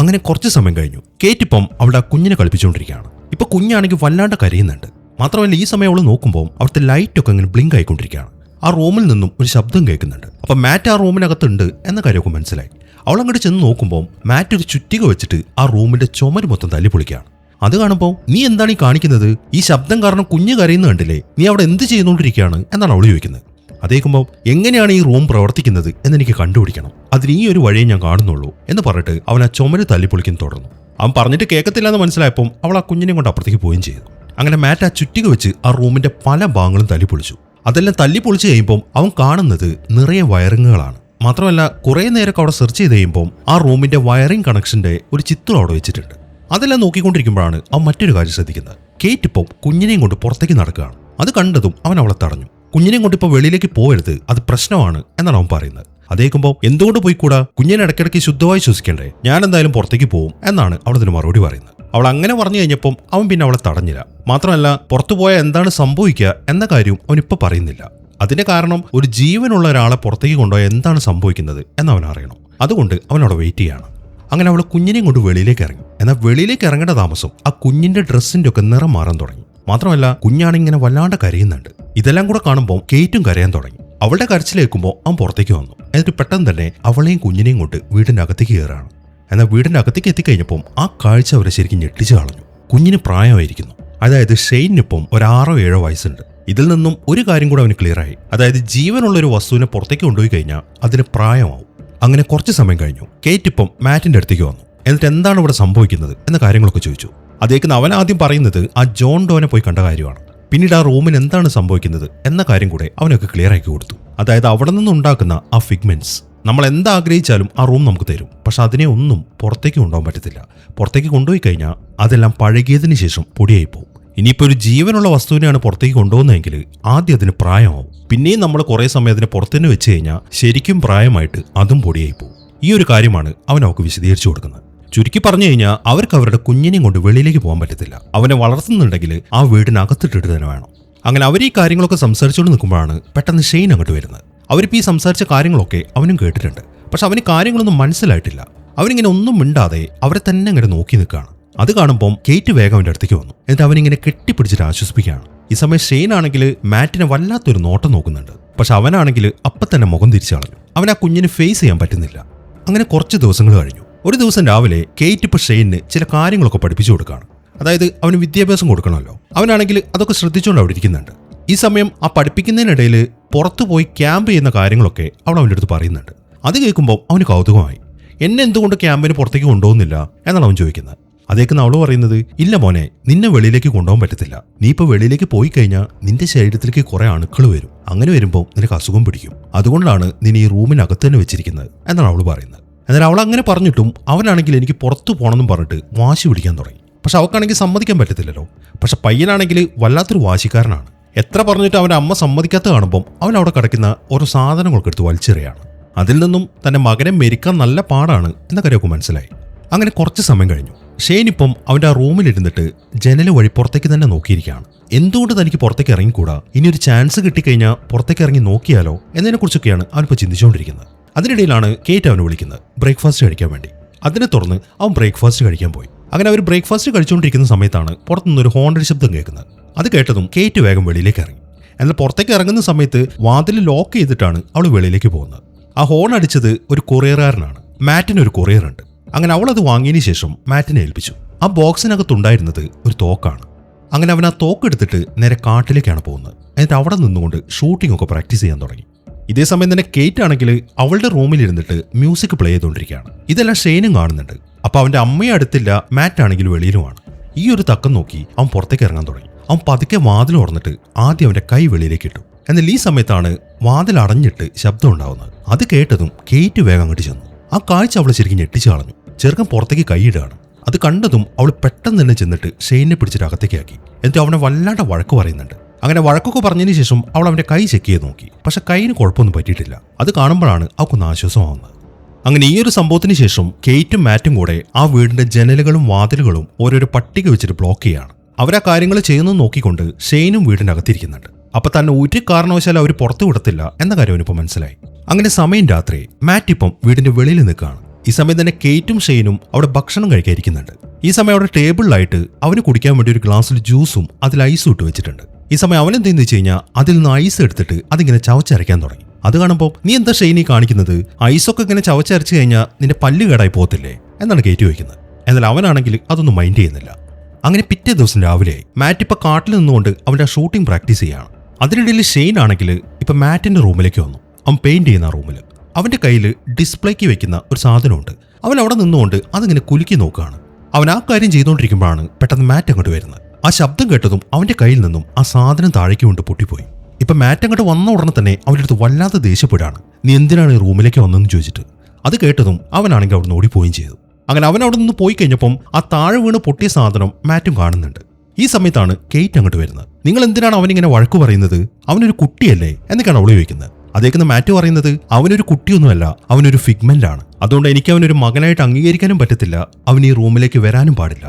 അങ്ങനെ കുറച്ച് സമയം കഴിഞ്ഞു. കേറ്റ് ഇപ്പം അവളുടെ ആ കുഞ്ഞിനെ കളിപ്പിച്ചുകൊണ്ടിരിക്കുകയാണ്. ഇപ്പൊ കുഞ്ഞാണെങ്കിൽ വല്ലാണ്ട് കരയുന്നുണ്ട്. മാത്രമല്ല ഈ സമയം അവൾ നോക്കുമ്പോൾ അവിടുത്തെ ലൈറ്റൊക്കെ ഇങ്ങനെ ബ്ലിങ്ക് ആയിക്കൊണ്ടിരിക്കുകയാണ്. ആ റൂമിൽ നിന്നും ഒരു ശബ്ദം കേൾക്കുന്നുണ്ട്. അപ്പൊ മാറ്റ് ആ റൂമിനകത്തുണ്ട് എന്ന കാര്യമൊക്കെ മനസ്സിലായി. അവൾ അങ്ങോട്ട് ചെന്ന് നോക്കുമ്പോൾ മാറ്റ് ഒരു ചുറ്റിക വെച്ചിട്ട് ആ റൂമിന്റെ ചുമര് മൊത്തം തല്ലി പൊളിക്കുകയാണ്. അത് കാണുമ്പോൾ, നീ എന്താണ് ഈ കാണിക്കുന്നത്? ഈ ശബ്ദം കാരണം കുഞ്ഞ് കരയുന്ന കണ്ടില്ലേ? നീ അവിടെ എന്ത് ചെയ്യുന്നോണ്ടിരിക്കുകയാണ് എന്നാണ് അവൾ ചോദിക്കുന്നത്. അതേക്കുമ്പോൾ, എങ്ങനെയാണ് ഈ റൂം പ്രവർത്തിക്കുന്നത് എന്നെനിക്ക് കണ്ടുപിടിക്കണം, അതിന് ഈ ഒരു വഴിയെ ഞാൻ കാണുന്നുള്ളൂ എന്ന് പറഞ്ഞിട്ട് അവൻ ആ ചുമര് തല്ലിപ്പൊളിക്കാൻ തുടർന്നു. അവൻ പറഞ്ഞിട്ട് കേൾക്കത്തില്ല എന്ന് മനസ്സിലായപ്പോൾ അവൾ ആ കുഞ്ഞിനെ കൊണ്ട് അപ്പുറത്തേക്ക് പോവുകയും ചെയ്തു. അങ്ങനെ മാറ്റ് ആ ചുറ്റിക വെച്ച് ആ റൂമിന്റെ പല ഭാഗങ്ങളും തല്ലിപ്പൊളിച്ചു. അതെല്ലാം തല്ലിപ്പൊളിച്ച് കഴിയുമ്പോൾ അവൻ കാണുന്നത് നിറയെ വയറിങ്ങുകളാണ്. മാത്രമല്ല കുറേ നേരമൊക്കെ അവിടെ സെർച്ച് ചെയ്ത് കഴിയുമ്പോൾ ആ റൂമിന്റെ വയറിംഗ് കണക്ഷന്റെ ഒരു ചിത്രം അവിടെ വെച്ചിട്ടുണ്ട്. അതെല്ലാം നോക്കിക്കൊണ്ടിരിക്കുമ്പോഴാണ് അവൻ മറ്റൊരു കാര്യം ശ്രദ്ധിക്കുന്നത്. കേറ്റ് ഇപ്പം കുഞ്ഞിനെയും കൊണ്ട് പുറത്തേക്ക് നടക്കുകയാണ്. അത് കണ്ടതും അവൻ അവളെ തടഞ്ഞു. കുഞ്ഞിനെയും കൊണ്ട് ഇപ്പോൾ വെളിയിലേക്ക് പോകരുത്, അത് പ്രശ്നമാണ് എന്നാണ് അവൻ പറയുന്നത്. അതേക്കുമ്പോൾ, എന്തുകൊണ്ട് പോയിക്കൂടാ, കുഞ്ഞിനെ ഇടയ്ക്കിടയ്ക്ക് ശുദ്ധമായി ശ്വസിക്കണ്ടേ, ഞാൻ എന്തായാലും പുറത്തേക്ക് പോവും എന്നാണ് അവളതിന് മറുപടി പറയുന്നത്. അവൾ അങ്ങനെ പറഞ്ഞു കഴിഞ്ഞപ്പം അവൻ പിന്നെ അവളെ തടഞ്ഞില്ല. മാത്രമല്ല പുറത്തു പോയാൽ എന്താണ് സംഭവിക്കുക എന്ന കാര്യവും അവനിപ്പോൾ പറയുന്നില്ല. അതിന്റെ കാരണം ഒരു ജീവനുള്ള ഒരാളെ പുറത്തേക്ക് കൊണ്ടുപോയാൽ എന്താണ് സംഭവിക്കുന്നത് എന്നവൻ അറിയണം. അതുകൊണ്ട് അവൻ അവിടെ വെയിറ്റ് ചെയ്യാണ്. അങ്ങനെ അവൾ കുഞ്ഞിനെയും കൊണ്ട് വെളിയിലേക്ക് ഇറങ്ങി. എന്നാൽ വെളിയിലേക്ക് ഇറങ്ങേണ്ട താമസം ആ കുഞ്ഞിന്റെ ഡ്രസ്സിന്റെ ഒക്കെ നിറം മാറാൻ തുടങ്ങി. മാത്രമല്ല കുഞ്ഞാണിങ്ങനെ വല്ലാണ്ട് കരയുന്നുണ്ട്. ഇതെല്ലാം കൂടെ കാണുമ്പോൾ കേറ്റും കരയാൻ തുടങ്ങി. അവളുടെ കരച്ചിലേക്കുമ്പോൾ അവൻ പുറത്തേക്ക് വന്നു. എന്നിട്ട് പെട്ടെന്ന് തന്നെ അവളെയും കുഞ്ഞിനെയും കൊണ്ട് വീടിന്റെ അകത്തേക്ക് കയറാണ്. എന്നാൽ വീടിന്റെ അകത്തേക്ക് എത്തിക്കഴിഞ്ഞപ്പോൾ ആ കാഴ്ച അവരെ ശരിക്കും ഞെട്ടിച്ചു കളഞ്ഞു. കുഞ്ഞിന് പ്രായമായിരിക്കുന്നു. അതായത് ഷെയ്നിനിപ്പം ഒരു 6-7 വയസ്സുണ്ട്. ഇതിൽ നിന്നും ഒരു കാര്യം കൂടെ അവന് ക്ലിയർ ആയി. അതായത് ജീവനുള്ള ഒരു വസ്തുവിനെ പുറത്തേക്ക് കൊണ്ടുപോയി കഴിഞ്ഞാൽ അതിന് പ്രായമാവും. അങ്ങനെ കുറച്ച് സമയം കഴിഞ്ഞു. കേറ്റ് ഇപ്പം മാറ്റിന്റെ അടുത്തേക്ക് വന്നു. എന്നിട്ട് എന്താണ് ഇവിടെ സംഭവിക്കുന്നത് എന്ന കാര്യങ്ങളൊക്കെ ചോദിച്ചു. അതേക്ക് അവൻ ആദ്യം പറയുന്നത് ആ ജോൺ ഡോനെ പോയി കണ്ട കാര്യമാണ്. പിന്നീട് ആ റൂമിന് എന്താണ് സംഭവിക്കുന്നത് എന്ന കാര്യം കൂടെ അവനൊക്കെ ക്ലിയർ ആക്കി കൊടുത്തു. അതായത് അവിടെ നിന്നുണ്ടാക്കുന്ന ആ ഫിഗ്മെന്റ്സ്, നമ്മൾ എന്താഗ്രഹിച്ചാലും ആ റൂം നമുക്ക് തരും. പക്ഷെ അതിനെ ഒന്നും പുറത്തേക്ക് കൊണ്ടുപോകാൻ പറ്റത്തില്ല. പുറത്തേക്ക് കൊണ്ടുപോയി കഴിഞ്ഞാൽ അതെല്ലാം പഴകിയതിന് ശേഷം പൊടിയായി പോകും. ഇനിയിപ്പോൾ ഒരു ജീവനുള്ള വസ്തുവിനെയാണ് പുറത്തേക്ക് കൊണ്ടുപോകുന്നതെങ്കിൽ ആദ്യം അതിന് പ്രായമാവും. പിന്നെയും നമ്മൾ കുറേ സമയം അതിനെ പുറത്തുനിന്ന് വെച്ച് കഴിഞ്ഞാൽ ശരിക്കും പ്രായമായിട്ട് അതും പൊടിയായി പോകും. ഈ ഒരു കാര്യമാണ് അവൻ അവർക്ക് വിശദീകരിച്ചു കൊടുക്കുന്നത്. ചുരുക്കി പറഞ്ഞു കഴിഞ്ഞാൽ അവർക്ക് അവരുടെ കുഞ്ഞിനെയും കൊണ്ട് വെളിയിലേക്ക് പോകാൻ പറ്റത്തില്ല. അവനെ വളർത്തുന്നുണ്ടെങ്കിൽ ആ വീടിനകത്തിട്ടിട്ട് തന്നെ വേണം. അങ്ങനെ അവർ ഈ കാര്യങ്ങളൊക്കെ സംസാരിച്ചുകൊണ്ട് നിൽക്കുമ്പോഴാണ് പെട്ടെന്ന് ഷെയ്ൻ അങ്ങോട്ട് വരുന്നത്. അവരിപ്പോൾ ഈ സംസാരിച്ച കാര്യങ്ങളൊക്കെ അവനും കേട്ടിട്ടുണ്ട്. പക്ഷെ അവന് കാര്യങ്ങളൊന്നും മനസ്സിലായിട്ടില്ല. അവനിങ്ങനെ ഒന്നും മിണ്ടാതെ അവരെ തന്നെ അങ്ങനെ നോക്കി നിൽക്കുകയാണ്. അത് കാണുമ്പോൾ കേറ്റ് വേഗം അവൻ്റെ അടുത്തേക്ക് വന്നു. എന്നിട്ട് അവനിങ്ങനെ കെട്ടിപ്പിടിച്ചിട്ട് ആശ്വസിപ്പിക്കുകയാണ്. ഈ സമയം ഷെയ്ൻ ആണെങ്കിൽ മാറ്റിനെ വല്ലാത്തൊരു നോട്ടം നോക്കുന്നുണ്ട്. പക്ഷെ അവനാണെങ്കിൽ അപ്പം തന്നെ മുഖം തിരിച്ചു കളഞ്ഞു. അവൻ ആ കുഞ്ഞിന് ഫേസ് ചെയ്യാൻ പറ്റുന്നില്ല. അങ്ങനെ കുറച്ച് ദിവസങ്ങൾ കഴിഞ്ഞു. ഒരു ദിവസം രാവിലെ കേറ്റ് ഇപ്പോൾ ഷെയ്നിന് ചില കാര്യങ്ങളൊക്കെ പഠിപ്പിച്ചു കൊടുക്കുകയാണ്. അതായത് അവന് വിദ്യാഭ്യാസം കൊടുക്കണമല്ലോ. അവനാണെങ്കിൽ അതൊക്കെ ശ്രദ്ധിച്ചുകൊണ്ട് അവിടെ ഇരിക്കുന്നുണ്ട്. ഈ സമയം ആ പഠിപ്പിക്കുന്നതിനിടയിൽ പുറത്തു പോയി ക്യാമ്പ് ചെയ്യുന്ന കാര്യങ്ങളൊക്കെ അവൾ അവൻ്റെ അടുത്ത് പറയുന്നുണ്ട്. അത് കേൾക്കുമ്പോൾ അവന് കൗതുകമായി. എന്നെ എന്തുകൊണ്ട് ക്യാമ്പിന് പുറത്തേക്ക് കൊണ്ടുപോകുന്നില്ല എന്നാണ് അവൻ ചോദിക്കുന്നത്. അതേക്കുന്ന അവള് പറയുന്നത്, ഇല്ല മോനെ, നിന്നെ വെളിയിലേക്ക് കൊണ്ടുപോകാൻ പറ്റത്തില്ല. നീ ഇപ്പോൾ വെളിയിലേക്ക് പോയി കഴിഞ്ഞാൽ നിന്റെ ശരീരത്തിലേക്ക് കുറെ അണുക്കൾ വരും. അങ്ങനെ വരുമ്പോൾ നിനക്ക് അസുഖം പിടിക്കും. അതുകൊണ്ടാണ് നിന്നെ ഈ റൂമിനകത്ത് തന്നെ വെച്ചിരിക്കുന്നത് എന്നാണ് അവള് പറയുന്നത്. എന്നാൽ അവൾ അങ്ങനെ പറഞ്ഞിട്ടും അവനാണെങ്കിൽ എനിക്ക് പുറത്തു പോകണമെന്നും പറഞ്ഞിട്ട് വാശി പിടിക്കാൻ തുടങ്ങി. പക്ഷെ അവൾക്കാണെങ്കിൽ സമ്മതിക്കാൻ പറ്റത്തില്ലല്ലോ. പക്ഷെ പയ്യനാണെങ്കിൽ വല്ലാത്തൊരു വാശിക്കാരനാണ്. എത്ര പറഞ്ഞിട്ട് അവൻ്റെ അമ്മ സമ്മതിക്കാത്ത കാണുമ്പം അവൻ അവിടെ കിടക്കുന്ന ഓരോ സാധനങ്ങളൊക്കെ എടുത്ത് വലിച്ചെറിയാണ്. അതിൽ നിന്നും തന്റെ മകനെ മെരിക്കാൻ നല്ല പാടാണ് എന്ന കാര്യമൊക്കെ മനസ്സിലായി. അങ്ങനെ കുറച്ച് സമയം കഴിഞ്ഞു. ഷെയ്ൻ ഇപ്പം അവൻ്റെ ആ റൂമിലിരുന്നിട്ട് ജനൽ വഴി പുറത്തേക്ക് തന്നെ നോക്കിയിരിക്കുകയാണ്. എന്തുകൊണ്ട് തനിക്ക് പുറത്തേക്ക് ഇറങ്ങിക്കൂടാ, ഇനി ഒരു ചാൻസ് കിട്ടിക്കഴിഞ്ഞാൽ പുറത്തേക്ക് ഇറങ്ങി നോക്കിയാലോ എന്നതിനെക്കുറിച്ചൊക്കെയാണ് അവനിപ്പോൾ ചിന്തിച്ചുകൊണ്ടിരിക്കുന്നത്. അതിനിടയിലാണ് കേറ്റ് അവനെ വിളിക്കുന്നത് ബ്രേക്ക്ഫാസ്റ്റ് കഴിക്കാൻ വേണ്ടി. അതിനെ തുടർന്ന് അവൻ ബ്രേക്ക്ഫാസ്റ്റ് കഴിക്കാൻ പോയി. അങ്ങനെ അവർ ബ്രേക്ക്ഫാസ്റ്റ് കഴിച്ചുകൊണ്ടിരിക്കുന്ന സമയത്താണ് പുറത്തുനിന്നൊരു ഹോണ്ടഡ് ശബ്ദം കേൾക്കുന്നത്. അത് കേട്ടതും കേറ്റ് വേഗം വെളിയിലേക്ക് ഇറങ്ങി. എന്നാൽ പുറത്തേക്ക് ഇറങ്ങുന്ന സമയത്ത് വാതിൽ ലോക്ക് ചെയ്തിട്ടാണ് അവൾ വെളിയിലേക്ക് പോകുന്നത്. ആ ഹോൺ അടിച്ചത് ഒരു കൊറിയറുകാരനാണ്. മാറ്റിനൊരു കൊറിയർ ഉണ്ട്. അങ്ങനെ അവൾ അത് വാങ്ങിയതിന് ശേഷം മാറ്റിനെ ഏൽപ്പിച്ചു. ആ ബോക്സിനകത്തുണ്ടായിരുന്നത് ഒരു തോക്കാണ്. അങ്ങനെ അവൻ ആ തോക്ക് എടുത്തിട്ട് നേരെ കാട്ടിലേക്കാണ് പോകുന്നത്. എന്നിട്ട് അവിടെ നിന്നുകൊണ്ട് ഷൂട്ടിംഗ് ഒക്കെ പ്രാക്ടീസ് ചെയ്യാൻ തുടങ്ങി. ഇതേ സമയം തന്നെ കേറ്റ് ആണെങ്കിൽ അവളുടെ റൂമിലിരുന്നിട്ട് മ്യൂസിക് പ്ലേ ചെയ്തുകൊണ്ടിരിക്കുകയാണ്. ഇതെല്ലാം ഷെയ്നും കാണുന്നുണ്ട്. അപ്പോൾ അവൻ്റെ അമ്മയെ അടുത്തില്ല, മാറ്റ് ആണെങ്കിൽ വെളിയിലുമാണ്. ഈ ഒരു തക്കം നോക്കി അവൻ പുറത്തേക്ക് ഇറങ്ങാൻ തുടങ്ങി. അവൻ പതുക്കെ വാതിൽ തുറന്നിട്ട് ആദ്യം അവൻ്റെ കൈ വെളിയിലേക്ക് ഇട്ടു. എന്നാൽ ഈ സമയത്താണ് വാതിൽ അടഞ്ഞിട്ട് ശബ്ദം ഉണ്ടാവുന്നത്. അത് കേട്ടതും കേറ്റ് വേഗം അങ്ങോട്ട് ചെന്നു. ആ കാഴ്ച അവളെ ശരിക്കും ഞെട്ടിച്ചു കളഞ്ഞു. ചെറുക്കൻ പുറത്തേക്ക് കൈയിടുകയാണ്. അത് കണ്ടതും അവൾ പെട്ടെന്ന് തന്നെ ചെന്നിട്ട് ഷെയ്നെ പിടിച്ചിട്ട് അകത്തേക്കാക്കി. എന്നിട്ട് അവനെ വല്ലാണ്ട് വഴക്ക് പറയുന്നുണ്ട്. അങ്ങനെ വഴക്കൊക്കെ പറഞ്ഞതിന് ശേഷം അവൾ അവൻ്റെ കൈ ചെക്ക് ചെയ്ത് നോക്കി. പക്ഷെ കൈയിന് കുഴപ്പമൊന്നും പറ്റിയിട്ടില്ല. അത് കാണുമ്പോഴാണ് അവൾക്കൊന്ന് ആശ്വാസമാവുന്നത്. അങ്ങനെ ഈ ഒരു സംഭവത്തിന് ശേഷം കേറ്റും മാറ്റും കൂടെ ആ വീടിന്റെ ജനലുകളും വാതിലുകളും ഓരോരോ പട്ടിക വെച്ചിട്ട് ബ്ലോക്ക് ചെയ്യാണ്. അവരാ കാര്യങ്ങൾ ചെയ്യുന്നത് നോക്കിക്കൊണ്ട് ഷെയ്നും വീടിന്റെ അകത്തിരിക്കുന്നുണ്ട്. അപ്പൊ തന്നെ ഒരു കാരണവശാലും അവർ പുറത്തു വിടത്തില്ല എന്ന കാര്യം അവനിപ്പോൾ മനസ്സിലായി. അങ്ങനെ സമയം രാത്രി. മാറ്റ് ഇപ്പം വീടിന്റെ വെളിയിൽ നിൽക്കുകയാണ്. ഈ സമയം തന്നെ കേറ്റും ഷെയ്നും അവിടെ ഭക്ഷണം കഴിക്കാതിരിക്കുന്നുണ്ട്. ഈ സമയം അവിടെ ടേബിളിലായിട്ട് അവന് കുടിക്കാൻ വേണ്ടി ഒരു ഗ്ലാസ്സിൽ ജ്യൂസും അതിൽ ഐസും ഇട്ട് വെച്ചിട്ടുണ്ട്. ഈ സമയം അവൻ എന്തെന്ന് വെച്ച് കഴിഞ്ഞാൽ അതിൽ നിന്ന് ഐസ് എടുത്തിട്ട് അതിങ്ങനെ ചവച്ചരയ്ക്കാൻ തുടങ്ങി. അത് കാണുമ്പോൾ, നീ എന്താ ഷെയ്നി കാണിക്കുന്നത്? ഐസൊക്കെ ഇങ്ങനെ ചവച്ചരച്ച് കഴിഞ്ഞാൽ നിന്റെ പല്ല് കേടായി പോകത്തില്ലേ എന്നാണ് കേറ്റ് ചോദിക്കുന്നത്. എന്നാൽ അവനാണെങ്കിൽ അതൊന്നും മൈൻഡ് ചെയ്യുന്നില്ല. അങ്ങനെ പിറ്റേ ദിവസം രാവിലെ മാറ്റ് ഇപ്പം കാട്ടിൽ നിന്നുകൊണ്ട് അവൻ്റെ ഷൂട്ടിംഗ് പ്രാക്ടീസ് ചെയ്യാണ്. അതിനിടയിൽ ഷെയ്ൻ ആണെങ്കിൽ ഇപ്പം മാറ്റിന്റെ റൂമിലേക്ക് വന്നു. അവൻ പെയിന്റ് ചെയ്യുന്ന റൂമിൽ അവന്റെ കയ്യിൽ ഡിസ്പ്ലേക്ക് വെക്കുന്ന ഒരു സാധനമുണ്ട്. അവൻ അവിടെ നിന്നുകൊണ്ട് അതിങ്ങനെ കുലുക്കി നോക്കുകയാണ്. അവൻ ആ കാര്യം ചെയ്തുകൊണ്ടിരിക്കുമ്പോഴാണ് പെട്ടെന്ന് മാറ്റ് അങ്ങോട്ട് വരുന്നത്. ആ ശബ്ദം കേട്ടതും അവന്റെ കയ്യിൽ നിന്നും ആ സാധനം താഴേക്ക് കൊണ്ട് പൊട്ടിപ്പോയി. ഇപ്പൊ മാറ്റ് അങ്ങോട്ട് വന്ന ഉടനെ തന്നെ അവൻ്റെ അടുത്ത് വല്ലാതെ ദേഷ്യപ്പെടുകയാണ്. നീ എന്തിനാണ് ഈ റൂമിലേക്ക് വന്നതെന്ന് ചോദിച്ചിട്ട്. അത് കേട്ടതും അവനാണെങ്കിൽ അവിടെ നിന്ന് ഓടിപ്പോവുകയും ചെയ്തു. അങ്ങനെ അവൻ അവിടെ നിന്ന് പോയി കഴിഞ്ഞപ്പം ആ താഴെ വീണ് പൊട്ടിയ സാധനം മാറ്റും കാണുന്നുണ്ട്. ഈ സമയത്താണ് കേറ്റ് അങ്ങോട്ട് വരുന്നത്. നിങ്ങൾ എന്തിനാണ് അവനിങ്ങനെ വഴക്ക് പറയുന്നത്? അവനൊരു കുട്ടിയല്ലേ എന്നൊക്കെയാണ് അവൾ ചോദിക്കുന്നത്. അതേക്കുന്ന മാറ്റ് പറയുന്നത്, അവനൊരു കുട്ടിയൊന്നുമല്ല, അവനൊരു ഫിഗ്മെന്റ് ആണ്. അതുകൊണ്ട് എനിക്ക് അവനൊരു മകനായിട്ട് അംഗീകരിക്കാനും പറ്റത്തില്ല. അവൻ ഈ റൂമിലേക്ക് വരാനും പാടില്ല.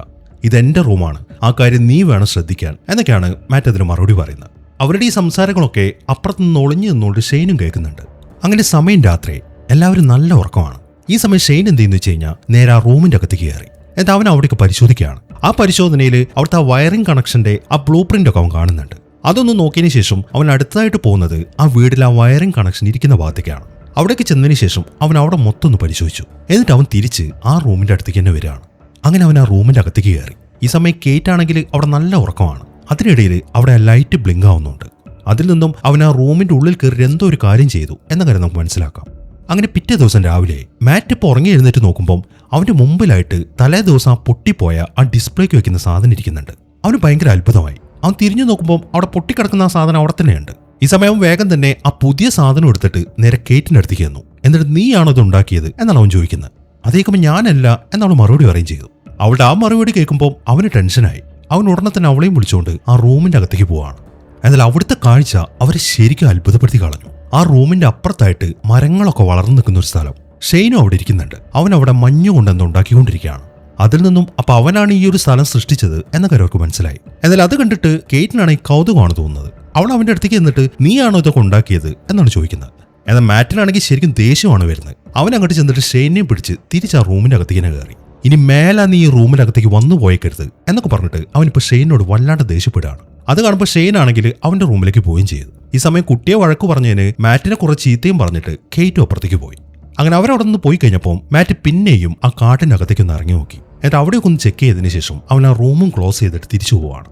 ഇതെന്റെ റൂമാണ്, ആ കാര്യം നീ വേണം ശ്രദ്ധിക്കാൻ എന്നൊക്കെയാണ് മാറ്റ് അതിന് മറുപടി പറയുന്നത്. അവരുടെ ഈ സംസാരങ്ങളൊക്കെ അപ്പുറത്ത് നിന്ന് ഒളിഞ്ഞു നിന്നുകൊണ്ട് ഷെയ്നും കേൾക്കുന്നുണ്ട്. അങ്ങനെ സമയം രാത്രി. എല്ലാവരും നല്ല ഉറക്കമാണ്. ഈ സമയം ഷെയ്ൻ എന്ത് ചെയ്യുന്നു വെച്ച് കഴിഞ്ഞാൽ നേരെ ആ റൂമിന്റെ അകത്തേക്ക് കയറി. എന്നിട്ട് അവൻ അവിടേക്ക് പരിശോധിക്കുകയാണ്. ആ പരിശോധനയിൽ അവിടുത്തെ ആ വയറിംഗ് കണക്ഷന്റെ ആ ബ്ലൂ പ്രിന്റ് ഒക്കെ അവൻ കാണുന്നുണ്ട്. അതൊന്നും നോക്കിയതിന് ശേഷം അവൻ അടുത്തതായിട്ട് പോകുന്നത് ആ വീട്ടിൽ ആ വയറിംഗ് കണക്ഷൻ ഇരിക്കുന്ന ഭാഗത്തേക്കാണ്. അവിടേക്ക് ചെന്നതിന് ശേഷം അവൻ അവിടെ മൊത്തം ഒന്ന് പരിശോധിച്ചു. എന്നിട്ട് അവൻ തിരിച്ച് ആ റൂമിന്റെ അടുത്തേക്ക് തന്നെ വരികയാണ്. അങ്ങനെ അവൻ ആ റൂമിന്റെ അകത്തേക്ക് കയറി. ഈ സമയം കേറ്റ് ആണെങ്കിൽ അവിടെ നല്ല ഉറക്കമാണ്. അതിനിടയിൽ അവിടെ ലൈറ്റ് ബ്ലിങ്ക് ആവുന്നുണ്ട്. അതിൽ നിന്നും അവൻ ആ റൂമിന്റെ ഉള്ളിൽ കയറി എന്തോ ഒരു കാര്യം ചെയ്തു എന്ന കാര്യം നമുക്ക് മനസ്സിലാക്കാം. അങ്ങനെ പിറ്റേ ദിവസം രാവിലെ മാറ്റ് ഇപ്പോൾ ഉറങ്ങി എഴുന്നേറ്റ് നോക്കുമ്പോൾ അവന്റെ മുമ്പിലായിട്ട് തലേ ദിവസം ആ പൊട്ടിപ്പോയ ആ ഡിസ്പ്ലേക്ക് വെക്കുന്ന സാധനം ഇരിക്കുന്നുണ്ട്. അവന് ഭയങ്കര അത്ഭുതമായി. അവൻ തിരിഞ്ഞു നോക്കുമ്പോൾ അവിടെ പൊട്ടിക്കിടക്കുന്ന ആ സാധനം അവിടെ തന്നെയുണ്ട്. ഈ സമയം വേഗം തന്നെ ആ പുതിയ സാധനം എടുത്തിട്ട് നേരെ കേറ്റിന്റെ അടുത്തേക്ക് ചെന്നു. എന്നിട്ട് നീയാണോ ഇത് ഉണ്ടാക്കിയത് എന്നാണ് അവൻ ചോദിക്കുന്നത്. അതേക്കുമ്പോൾ ഞാനല്ല എന്നവൾ മറുപടി പറയുകയും ചെയ്തു. അവളുടെ ആ മറുപടി കേൾക്കുമ്പോൾ അവന് ടെൻഷനായി. അവൻ ഉടനെ തന്നെ അവളെയും വിളിച്ചുകൊണ്ട് ആ റൂമിന്റെ അകത്തേക്ക് പോവാണ്. എന്നാൽ അവിടുത്തെ കാഴ്ച അവരെ ശരിക്കും അത്ഭുതപ്പെടുത്തി കളഞ്ഞു. ആ റൂമിന്റെ അപ്പുറത്തായിട്ട് മരങ്ങളൊക്കെ വളർന്നു നിൽക്കുന്ന ഒരു സ്ഥലം. ഷെയ്നും അവിടെ ഇരിക്കുന്നുണ്ട്. അവൻ അവിടെ മഞ്ഞ് കൊണ്ടെന്ന് ഉണ്ടാക്കിക്കൊണ്ടിരിക്കുകയാണ്. അതിൽ നിന്നും അപ്പൊ അവനാണ് ഈ ഒരു സ്ഥലം സൃഷ്ടിച്ചത് എന്ന കാര്യം അവർക്ക് മനസ്സിലായി. എന്നാൽ അത് കണ്ടിട്ട് കേറ്റിനാണ് ഈ കൗതുകമാണ് തോന്നുന്നത്. അവൾ അവന്റെ അടുത്തേക്ക് എന്നിട്ട് നീയാണോ ഇതൊക്കെ ഉണ്ടാക്കിയത് എന്നാണ് ചോദിക്കുന്നത്. എന്നാൽ മാറ്റിനാണെങ്കിൽ ശരിക്കും ദേഷ്യമാണ് വരുന്നത്. അവൻ അങ്ങോട്ട് ചെന്നിട്ട് ഷെയ്നെയും പിടിച്ച് തിരിച്ച് ആ റൂമിന്റെ അകത്തേക്ക് തന്നെ കയറി. ഇനി മേലാ നീ ഈ റൂമിനകത്തേക്ക് വന്നു പോയേക്കരുത് എന്നൊക്കെ പറഞ്ഞിട്ട് അവനിപ്പോൾ ഷെയ്നോട് വല്ലാണ്ട് ദേഷ്യപ്പെടുകയാണ്. അത് കാണുമ്പോൾ ഷെയ്ൻ ആണെങ്കിൽ അവന്റെ റൂമിലേക്ക് പോവുകയും ചെയ്തു. ഈ സമയം കുട്ടിയെ വഴക്ക് പറഞ്ഞതിന് മാറ്റിനെ കുറച്ച് ചീത്തയും പറഞ്ഞിട്ട് കേറ്റും അപ്പുറത്തേക്ക് പോയി. അങ്ങനെ അവരവിടെ നിന്ന് പോയി കഴിഞ്ഞപ്പോൾ മാറ്റ് പിന്നെയും ആ കാട്ടിനകത്തേക്ക് ഒന്ന് ഇറങ്ങി നോക്കി. എന്നിട്ട് അവിടെയൊക്കെ ഒന്ന് ചെക്ക് ചെയ്തതിന് ശേഷം അവൻ ആ റൂമും ക്ലോസ് ചെയ്തിട്ട് തിരിച്ചു പോവാണ്.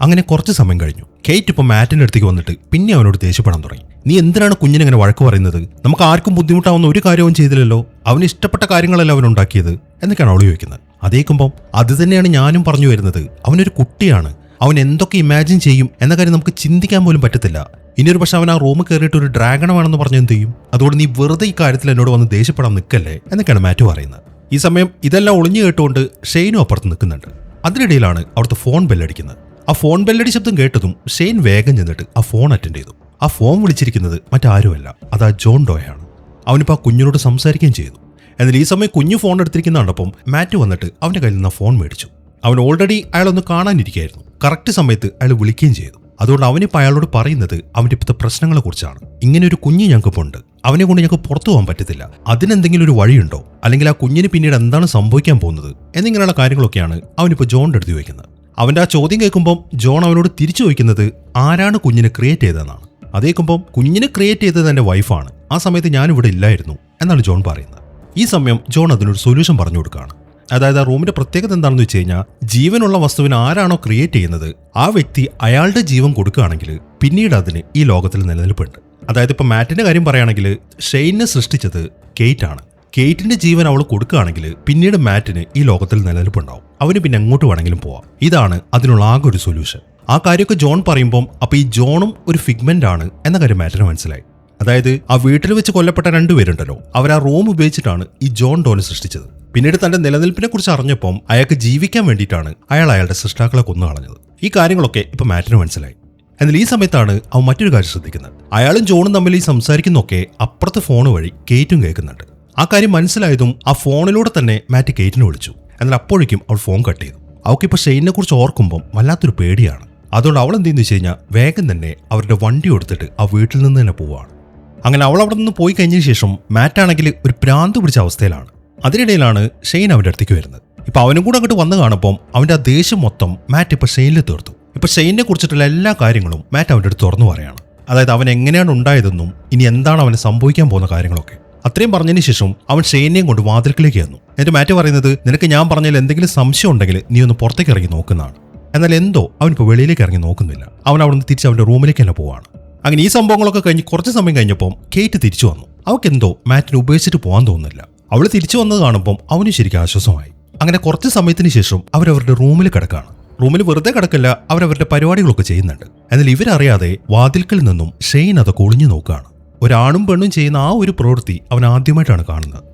അങ്ങനെ കുറച്ച് സമയം കഴിഞ്ഞു. കേറ്റ് ഇപ്പോൾ മാറ്റിന്റെ അടുത്തേക്ക് വന്നിട്ട് പിന്നെ അവനോട് ദേഷ്യപ്പെടാൻ തുടങ്ങി. നീ എന്തിനാണ് കുഞ്ഞിനെങ്ങനെ വഴക്ക് പറയുന്നത്? നമുക്ക് ആർക്കും ബുദ്ധിമുട്ടാവുന്ന ഒരു കാര്യവും ചെയ്തില്ലല്ലോ, അവന് ഇഷ്ടപ്പെട്ട കാര്യങ്ങളല്ല അവൻ ഉണ്ടാക്കിയത് എന്നൊക്കെയാണ് അവൾ ചോദിക്കുന്നത്. അതേക്കുമ്പം അത് തന്നെയാണ് ഞാനും പറഞ്ഞു വരുന്നത്. അവനൊരു കുട്ടിയാണ്, അവൻ എന്തൊക്കെ ഇമാജിൻ ചെയ്യും എന്ന കാര്യം നമുക്ക് ചിന്തിക്കാൻ പോലും പറ്റത്തില്ല. ഇനിയൊരു പക്ഷെ അവൻ ആ റൂമിൽ കയറിയിട്ട് ഒരു ഡ്രാഗണമാണെന്ന് പറഞ്ഞ് എന്ത് ചെയ്യും? അതുകൊണ്ട് നീ വെറുതെ ഈ കാര്യത്തിൽ എന്നോട് വന്ന് ദേഷ്യപ്പെടാൻ നിൽക്കല്ലേ എന്നൊക്കെയാണ് മാറ്റ് പറയുന്നത്. ഈ സമയം ഇതെല്ലാം ഒളിഞ്ഞു കേട്ടുകൊണ്ട് ഷെയ്നും അപ്പുറത്ത് നിൽക്കുന്നുണ്ട്. അതിനിടയിലാണ് അവിടുത്തെ ഫോൺ ബെല്ലടിക്കുന്നത്. ആ ഫോൺ ബെല്ലടി ശബ്ദം കേട്ടതും ഷെയ്ൻ വേഗം ചെന്നിട്ട് ആ ഫോൺ അറ്റൻഡ് ചെയ്തു. ആ ഫോൺ വിളിച്ചിരിക്കുന്നത് മറ്റാരുമല്ല, അതാ ജോൺ ഡോയാണ്. അവനിപ്പോൾ ആ കുഞ്ഞിനോട് സംസാരിക്കുകയും ചെയ്തു. എന്നാൽ ഈ സമയം കുഞ്ഞു ഫോൺ എടുത്തിരിക്കുന്ന കണ്ടപ്പം മാറ്റ് വന്നിട്ട് അവൻ്റെ കയ്യിൽ നിന്ന് ആ ഫോൺ മേടിച്ചു. അവൻ ഓൾറെഡി അയാളൊന്ന് കാണാനിരിക്കുകയായിരുന്നു. കറക്റ്റ് സമയത്ത് അയാൾ വിളിക്കുകയും ചെയ്തു. അതുകൊണ്ട് അവനിപ്പോൾ അയാളോട് പറയുന്നത് അവൻ്റെ ഇപ്പോഴത്തെ പ്രശ്നങ്ങളെ കുറിച്ചാണ്. ഇങ്ങനെ ഒരു കുഞ്ഞ് ഞങ്ങൾക്കിപ്പോൾ ഉണ്ട്, അവനെ കൊണ്ട് ഞങ്ങൾക്ക് പുറത്തു പോകാൻ പറ്റത്തില്ല, അതിനെന്തെങ്കിലും ഒരു വഴിയുണ്ടോ, അല്ലെങ്കിൽ ആ കുഞ്ഞിന് പിന്നീട് എന്താണ് സംഭവിക്കാൻ പോകുന്നത് എന്നിങ്ങനെയുള്ള കാര്യങ്ങളൊക്കെയാണ് അവനിപ്പോൾ ജോണിൻ്റെ അടുത്ത് ചോദിക്കുന്നത്. അവൻ്റെ ആ ചോദ്യം കേൾക്കുമ്പം ജോൺ അവനോട് തിരിച്ചു ചോദിക്കുന്നത് ആരാണ് കുഞ്ഞിനെ ക്രിയേറ്റ് ചെയ്തതെന്നാണ്. അതേക്കുമ്പം കുഞ്ഞിനെ ക്രിയേറ്റ് ചെയ്തത് എൻ്റെ വൈഫാണ്, ആ സമയത്ത് ഞാനിവിടെ ഇല്ലായിരുന്നു എന്നാണ് ജോൺ പറയുന്നത്. ഈ സമയം ജോൺ അതിനൊരു സൊല്യൂഷൻ പറഞ്ഞു കൊടുക്കുകയാണ്. അതായത് ആ റൂമിന്റെ പ്രത്യേകത എന്താണെന്ന് വെച്ച് കഴിഞ്ഞാൽ, ജീവനുള്ള വസ്തുവിനെ ആരാണോ ക്രിയേറ്റ് ചെയ്യുന്നത് ആ വ്യക്തി അയാളുടെ ജീവൻ കൊടുക്കുകയാണെങ്കിൽ പിന്നീട് അതിന് ഈ ലോകത്തിൽ നിലനിൽപ്പുണ്ട്. അതായത് ഇപ്പൊ മാറ്റിന്റെ കാര്യം പറയുകയാണെങ്കിൽ ഷെയ്നെ സൃഷ്ടിച്ചത് കെയ്റ്റ് ആണ്. കെയ്റ്റിന്റെ ജീവൻ അവൾ കൊടുക്കുകയാണെങ്കിൽ പിന്നീട് മാറ്റിന് ഈ ലോകത്തിൽ നിലനിൽപ്പുണ്ടാവും, അവന് പിന്നെ എങ്ങോട്ട് വേണമെങ്കിലും പോവാം. ഇതാണ് അതിനുള്ള ആകെ ഒരു സൊല്യൂഷൻ. ആ കാര്യമൊക്കെ ജോൺ പറയുമ്പം അപ്പൊ ഈ ജോണും ഒരു ഫിഗ്മെന്റ് ആണ് എന്ന കാര്യം മാറ്റിന് മനസ്സിലായി. അതായത് ആ വീട്ടിൽ വെച്ച് കൊല്ലപ്പെട്ട രണ്ടുപേരുണ്ടല്ലോ, അവർ ആ റൂം ഉപയോഗിച്ചിട്ടാണ് ഈ ജോൺ ഡോനെ സൃഷ്ടിച്ചത്. പിന്നീട് തന്റെ നിലനിൽപ്പിനെ കുറിച്ച് അറിഞ്ഞപ്പം അയാൾക്ക് ജീവിക്കാൻ വേണ്ടിയിട്ടാണ് അയാളുടെ സൃഷ്ടാക്കളെ കൊന്നു കളഞ്ഞത്. ഈ കാര്യങ്ങളൊക്കെ ഇപ്പൊ മാറ്റിന് മനസ്സിലായി. എന്നാൽ ഈ സമയത്താണ് അവൻ മറ്റൊരു കാര്യം ശ്രദ്ധിക്കുന്നത്. അയാളും ജോണും തമ്മിൽ ഈ സംസാരിക്കുന്നൊക്കെ അപ്പുറത്തെ ഫോൺ വഴി കേറ്റും കേൾക്കുന്നുണ്ട്. ആ കാര്യം മനസ്സിലായതും ആ ഫോണിലൂടെ തന്നെ മാറ്റ് കേറ്റിനെ വിളിച്ചു. എന്നാൽ അപ്പോഴേക്കും അവൾ ഫോൺ കട്ട് ചെയ്തു. അവൾക്കിപ്പോൾ ഷെയ്നെ കുറിച്ച് ഓർക്കുമ്പം വല്ലാത്തൊരു പേടിയാണ്. അതുകൊണ്ട് അവൾ എന്തെന്ന് വെച്ച് കഴിഞ്ഞാൽ വേഗം തന്നെ അവരുടെ വണ്ടി എടുത്തിട്ട് ആ വീട്ടിൽ നിന്ന് തന്നെ പോവാണ്. അങ്ങനെ അവൾ അവിടെ നിന്ന് പോയി കഴിഞ്ഞതിന് ശേഷം മാറ്റാണെങ്കിൽ ഒരു ഭ്രാന്ത് പിടിച്ച അവസ്ഥയിലാണ്. അതിനിടയിലാണ് ഷെയ്ൻ അവൻ്റെ അടുത്തേക്ക് വരുന്നത്. ഇപ്പൊ അവനും കൂടെ അങ്ങോട്ട് വന്നു കാണുമ്പോൾ അവൻ്റെ ആ ദേഷ്യം മൊത്തം മാറ്റ് ഇപ്പൊ ഷെയ്നിൽ തീർത്തു. ഇപ്പൊ ഷെയ്നെ കുറിച്ചിട്ടുള്ള എല്ലാ കാര്യങ്ങളും മാറ്റ് അവൻ്റെ അടുത്ത് തുറന്നു പറയാണ്. അതായത് അവൻ എങ്ങനെയാണ് ഉണ്ടായതെന്നും ഇനി എന്താണ് അവന് സംഭവിക്കാൻ പോകുന്ന കാര്യങ്ങളൊക്കെ. അത്രയും പറഞ്ഞതിന് ശേഷം അവൻ ഷെയ്നെയും കൊണ്ട് വാതിൽക്കിലേക്ക് വന്നു. എന്നിട്ട് മാറ്റ് പറയുന്നത്, നിനക്ക് ഞാൻ പറഞ്ഞാൽ എന്തെങ്കിലും സംശയം ഉണ്ടെങ്കിൽ നീ ഒന്ന് പുറത്തേക്ക് ഇറങ്ങി നോക്കുന്നതാണ്. എന്നാൽ എന്തോ അവനിപ്പോൾ വെളിയിലേക്ക് ഇറങ്ങി നോക്കുന്നില്ല. അവൻ അവിടെ നിന്ന് തിരിച്ച് അവൻ്റെ റൂമിലേക്ക് തന്നെ പോവാണ്. അങ്ങനെ ഈ സംഭവങ്ങളൊക്കെ കഴിഞ്ഞ് കുറച്ച് സമയം കഴിഞ്ഞപ്പോൾ കേറ്റ് തിരിച്ചു വന്നു. അവൾക്കെന്തോ മാറ്റിനെ ഉപേക്ഷിച്ചിട്ട് പോകാൻ തോന്നുന്നില്ല. അവൾ തിരിച്ചു വന്നത് കാണുമ്പോൾ അവനും ശരിക്കും ആശ്വാസമായി. അങ്ങനെ കുറച്ച് സമയത്തിന് ശേഷം അവരവരുടെ റൂമിൽ കിടക്കുകയാണ്. റൂമിൽ വെറുതെ കിടക്കില്ല, അവരവരുടെ പരിപാടികളൊക്കെ ചെയ്യുന്നുണ്ട്. എന്നാൽ ഇവരറിയാതെ വാതിൽക്കൽ നിന്നും ഷെയ്ൻ അതൊക്കെ ഒളിഞ്ഞു നോക്കുകയാണ്. ഒരാണും പെണ്ണും ചെയ്യുന്ന ആ ഒരു പ്രവൃത്തി അവൻ ആദ്യമായിട്ടാണ് കാണുന്നത്.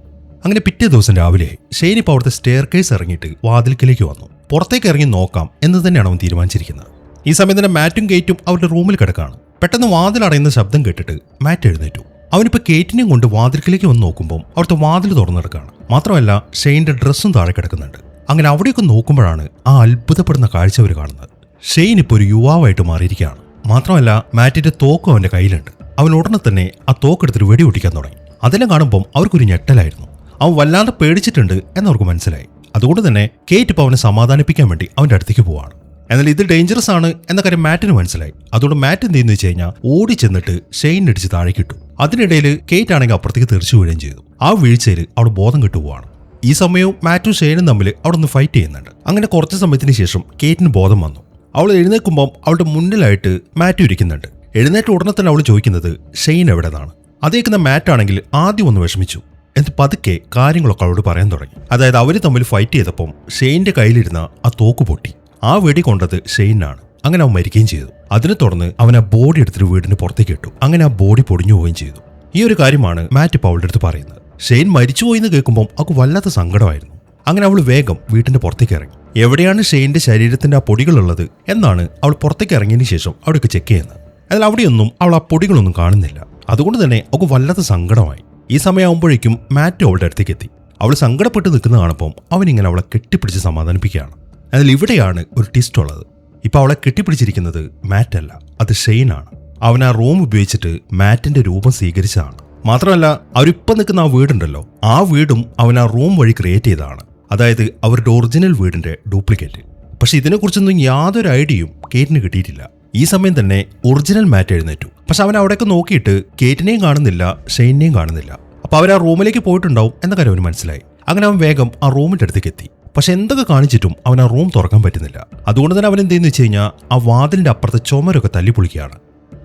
അങ്ങനെ പിറ്റേ ദിവസം രാവിലെ ഷെയ്ൻ ഇപ്പോൾ അവിടുത്തെ സ്റ്റെയർ കേസ് ഇറങ്ങിയിട്ട് വാതിൽക്കലേക്ക് വന്നു. പുറത്തേക്ക് ഇറങ്ങി നോക്കാം എന്ന് തന്നെയാണ് അവൻ തീരുമാനിച്ചിരിക്കുന്നത്. ഈ സമയം തന്നെ മാറ്റും കേറ്റും അവരുടെ റൂമിൽ കിടക്കുകയാണ്. പെട്ടെന്ന് വാതിൽ അടയുന്ന ശബ്ദം കേട്ടിട്ട് മാറ്റ് എഴുന്നേറ്റു. അവനിപ്പോൾ കേറ്റിനെയും കൊണ്ട് വാതിൽക്കിലേക്ക് വന്ന് നോക്കുമ്പോൾ അവിടുത്തെ വാതിൽ തുറന്നെടുക്കുകയാണ്. മാത്രമല്ല ഷെയ്ൻ്റെ ഡ്രസ്സും താഴെ കിടക്കുന്നുണ്ട്. അങ്ങനെ അവിടെയൊക്കെ നോക്കുമ്പോഴാണ് ആ അത്ഭുതപ്പെടുന്ന കാഴ്ച അവർ കാണുന്നത്. ഷെയ്ൻ ഇപ്പോൾ ഒരു യുവാവായിട്ട് മാറിയിരിക്കുകയാണ്. മാത്രമല്ല മാറ്റിന്റെ തോക്കും അവന്റെ കയ്യിലുണ്ട്. അവൻ ഉടനെ തന്നെ ആ തോക്കെടുത്തിട്ട് വെടി പൊട്ടിക്കാൻ തുടങ്ങി. അതെല്ലാം കാണുമ്പം അവർക്കൊരു ഞെട്ടലായിരുന്നു. അവൻ വല്ലാണ്ട് പേടിച്ചിട്ടുണ്ട് എന്നവർക്ക് മനസ്സിലായി. അതുകൊണ്ട് തന്നെ കേറ്റ് ഇപ്പോൾ അവനെ സമാധാനിപ്പിക്കാൻ വേണ്ടി അവന്റെ അടുത്തേക്ക് പോവാണ്. എന്നാൽ ഇത് ഡേഞ്ചറസ് ആണ് എന്ന കാര്യം മാറ്റിന് മനസ്സിലായി. അതുകൊണ്ട് മാറ്റ് എന്ത് ചെയ്യുന്നു വെച്ച് കഴിഞ്ഞാൽ ഓടി ചെന്നിട്ട് ഷെയ്ൻ ഇടിച്ച് താഴേക്കിട്ടു. അതിനിടയിൽ കേറ്റ് ആണെങ്കിൽ അപ്പുറത്തേക്ക് തെറിച്ചു വീഴുകയും ചെയ്തു. ആ വീഴ്ചയിൽ അവിടെ ബോധം കിട്ടുപോവാണ്. ഈ സമയവും മാറ്റും ഷെയ്നും തമ്മിൽ അവിടെ നിന്ന് ഫൈറ്റ് ചെയ്യുന്നുണ്ട്. അങ്ങനെ കുറച്ച് സമയത്തിന് ശേഷം കേറ്റിന് ബോധം വന്നു. അവൾ എഴുന്നേൽക്കുമ്പോൾ അവളുടെ മുന്നിലായിട്ട് മാറ്റ് ഇരിക്കുന്നുണ്ട്. എഴുന്നേറ്റ് ഉടനെ തന്നെ അവൾ ചോദിക്കുന്നത് ഷെയ്ൻ എവിടെന്നാണ്. അതേക്കുന്ന മാറ്റാണെങ്കിൽ ആദ്യം ഒന്ന് വിഷമിച്ചു. എന്നിട്ട് പതുക്കെ കാര്യങ്ങളൊക്കെ അവളോട് പറയാൻ തുടങ്ങി. അതായത് അവർ തമ്മിൽ ഫൈറ്റ് ചെയ്തപ്പം ഷെയ്ൻ്റെ കയ്യിലിരുന്ന ആ തോക്ക് പൊട്ടി. ആ വെടി കൊണ്ടത് ഷെയ്നാണ്. അങ്ങനെ അവൻ മരിക്കുകയും ചെയ്തു. അതിനെ തുടർന്ന് അവൻ ആ ബോഡി എടുത്തിട്ട് വീടിന് പുറത്തേക്ക് ഇട്ടു. അങ്ങനെ ആ ബോഡി പൊടിഞ്ഞു പോവുകയും ചെയ്തു. ഈ ഒരു കാര്യമാണ് മാറ്റ് ഇപ്പോൾ അവളുടെ അടുത്ത് പറയുന്നത്. ഷെയ്ൻ മരിച്ചുപോയി എന്ന് കേൾക്കുമ്പോൾ അവൾക്ക് വല്ലാത്ത സങ്കടമായിരുന്നു. അങ്ങനെ അവൾ വേഗം വീട്ടിന്റെ പുറത്തേക്ക് ഇറങ്ങി. എവിടെയാണ് ഷെയ്ൻ്റെ ശരീരത്തിന്റെ ആ പൊടികളുള്ളത് എന്നാണ് അവൾ പുറത്തേക്ക് ഇറങ്ങിയതിന് ശേഷം അവിടേക്ക് ചെക്ക് ചെയ്യുന്നത്. എന്നാൽ അവിടെയൊന്നും അവൾ ആ പൊടികളൊന്നും കാണുന്നില്ല. അതുകൊണ്ട് തന്നെ അവൾക്ക് വല്ലാത്ത സങ്കടമായി. ഈ സമയമാകുമ്പോഴേക്കും മാറ്റ് അവളുടെ അടുത്തേക്ക് എത്തി. അവൾ സങ്കടപ്പെട്ട് നിൽക്കുന്ന കാണുമ്പോൾ അവനിങ്ങനെ അവളെ കെട്ടിപ്പിടിച്ച് സമാധാനിപ്പിക്കുകയാണ്. എന്നാൽ ഇവിടെയാണ് ഒരു ട്വിസ്റ്റ് ഉള്ളത്. ഇപ്പൊ അവളെ കെട്ടിപ്പിടിച്ചിരിക്കുന്നത് മാറ്റ് അല്ല, അത് ഷെയ്ൻ ആണ്. അവൻ ആ റൂം ഉപയോഗിച്ചിട്ട് മാറ്റിന്റെ രൂപം സ്വീകരിച്ചതാണ്. മാത്രമല്ല അവരിപ്പം നിൽക്കുന്ന ആ വീടുണ്ടല്ലോ, ആ വീടും അവൻ ആ റൂം വഴി ക്രിയേറ്റ് ചെയ്തതാണ്. അതായത് അവരുടെ ഒറിജിനൽ വീടിന്റെ ഡ്യൂപ്ലിക്കേറ്റ്. പക്ഷെ ഇതിനെക്കുറിച്ചൊന്നും യാതൊരു ഐഡിയയും കേറ്റിന് കിട്ടിയിട്ടില്ല. ഈ സമയം തന്നെ ഒറിജിനൽ മാറ്റ് എഴുന്നേറ്റു. പക്ഷെ അവൻ അവിടെയൊക്കെ നോക്കിയിട്ട് കേറ്റിനെയും കാണുന്നില്ല, ഷെയ്നെയും കാണുന്നില്ല. അപ്പൊ അവർ ആ റൂമിലേക്ക് പോയിട്ടുണ്ടാവും എന്ന കാര്യം അവന് മനസ്സിലായി. അങ്ങനെ അവൻ വേഗം ആ റൂമിന്റെ അടുത്തേക്ക് എത്തി. പക്ഷെ എന്തൊക്കെ കാണിച്ചിട്ടും അവൻ ആ റൂം തുറക്കാൻ പറ്റുന്നില്ല. അതുകൊണ്ട് തന്നെ അവൻ എന്തെന്ന് വെച്ച് കഴിഞ്ഞാൽ ആ വാതിലിന്റെ അപ്പുറത്തെ ചുമരൊക്കെ തല്ലിപ്പൊളിക്കുകയാണ്.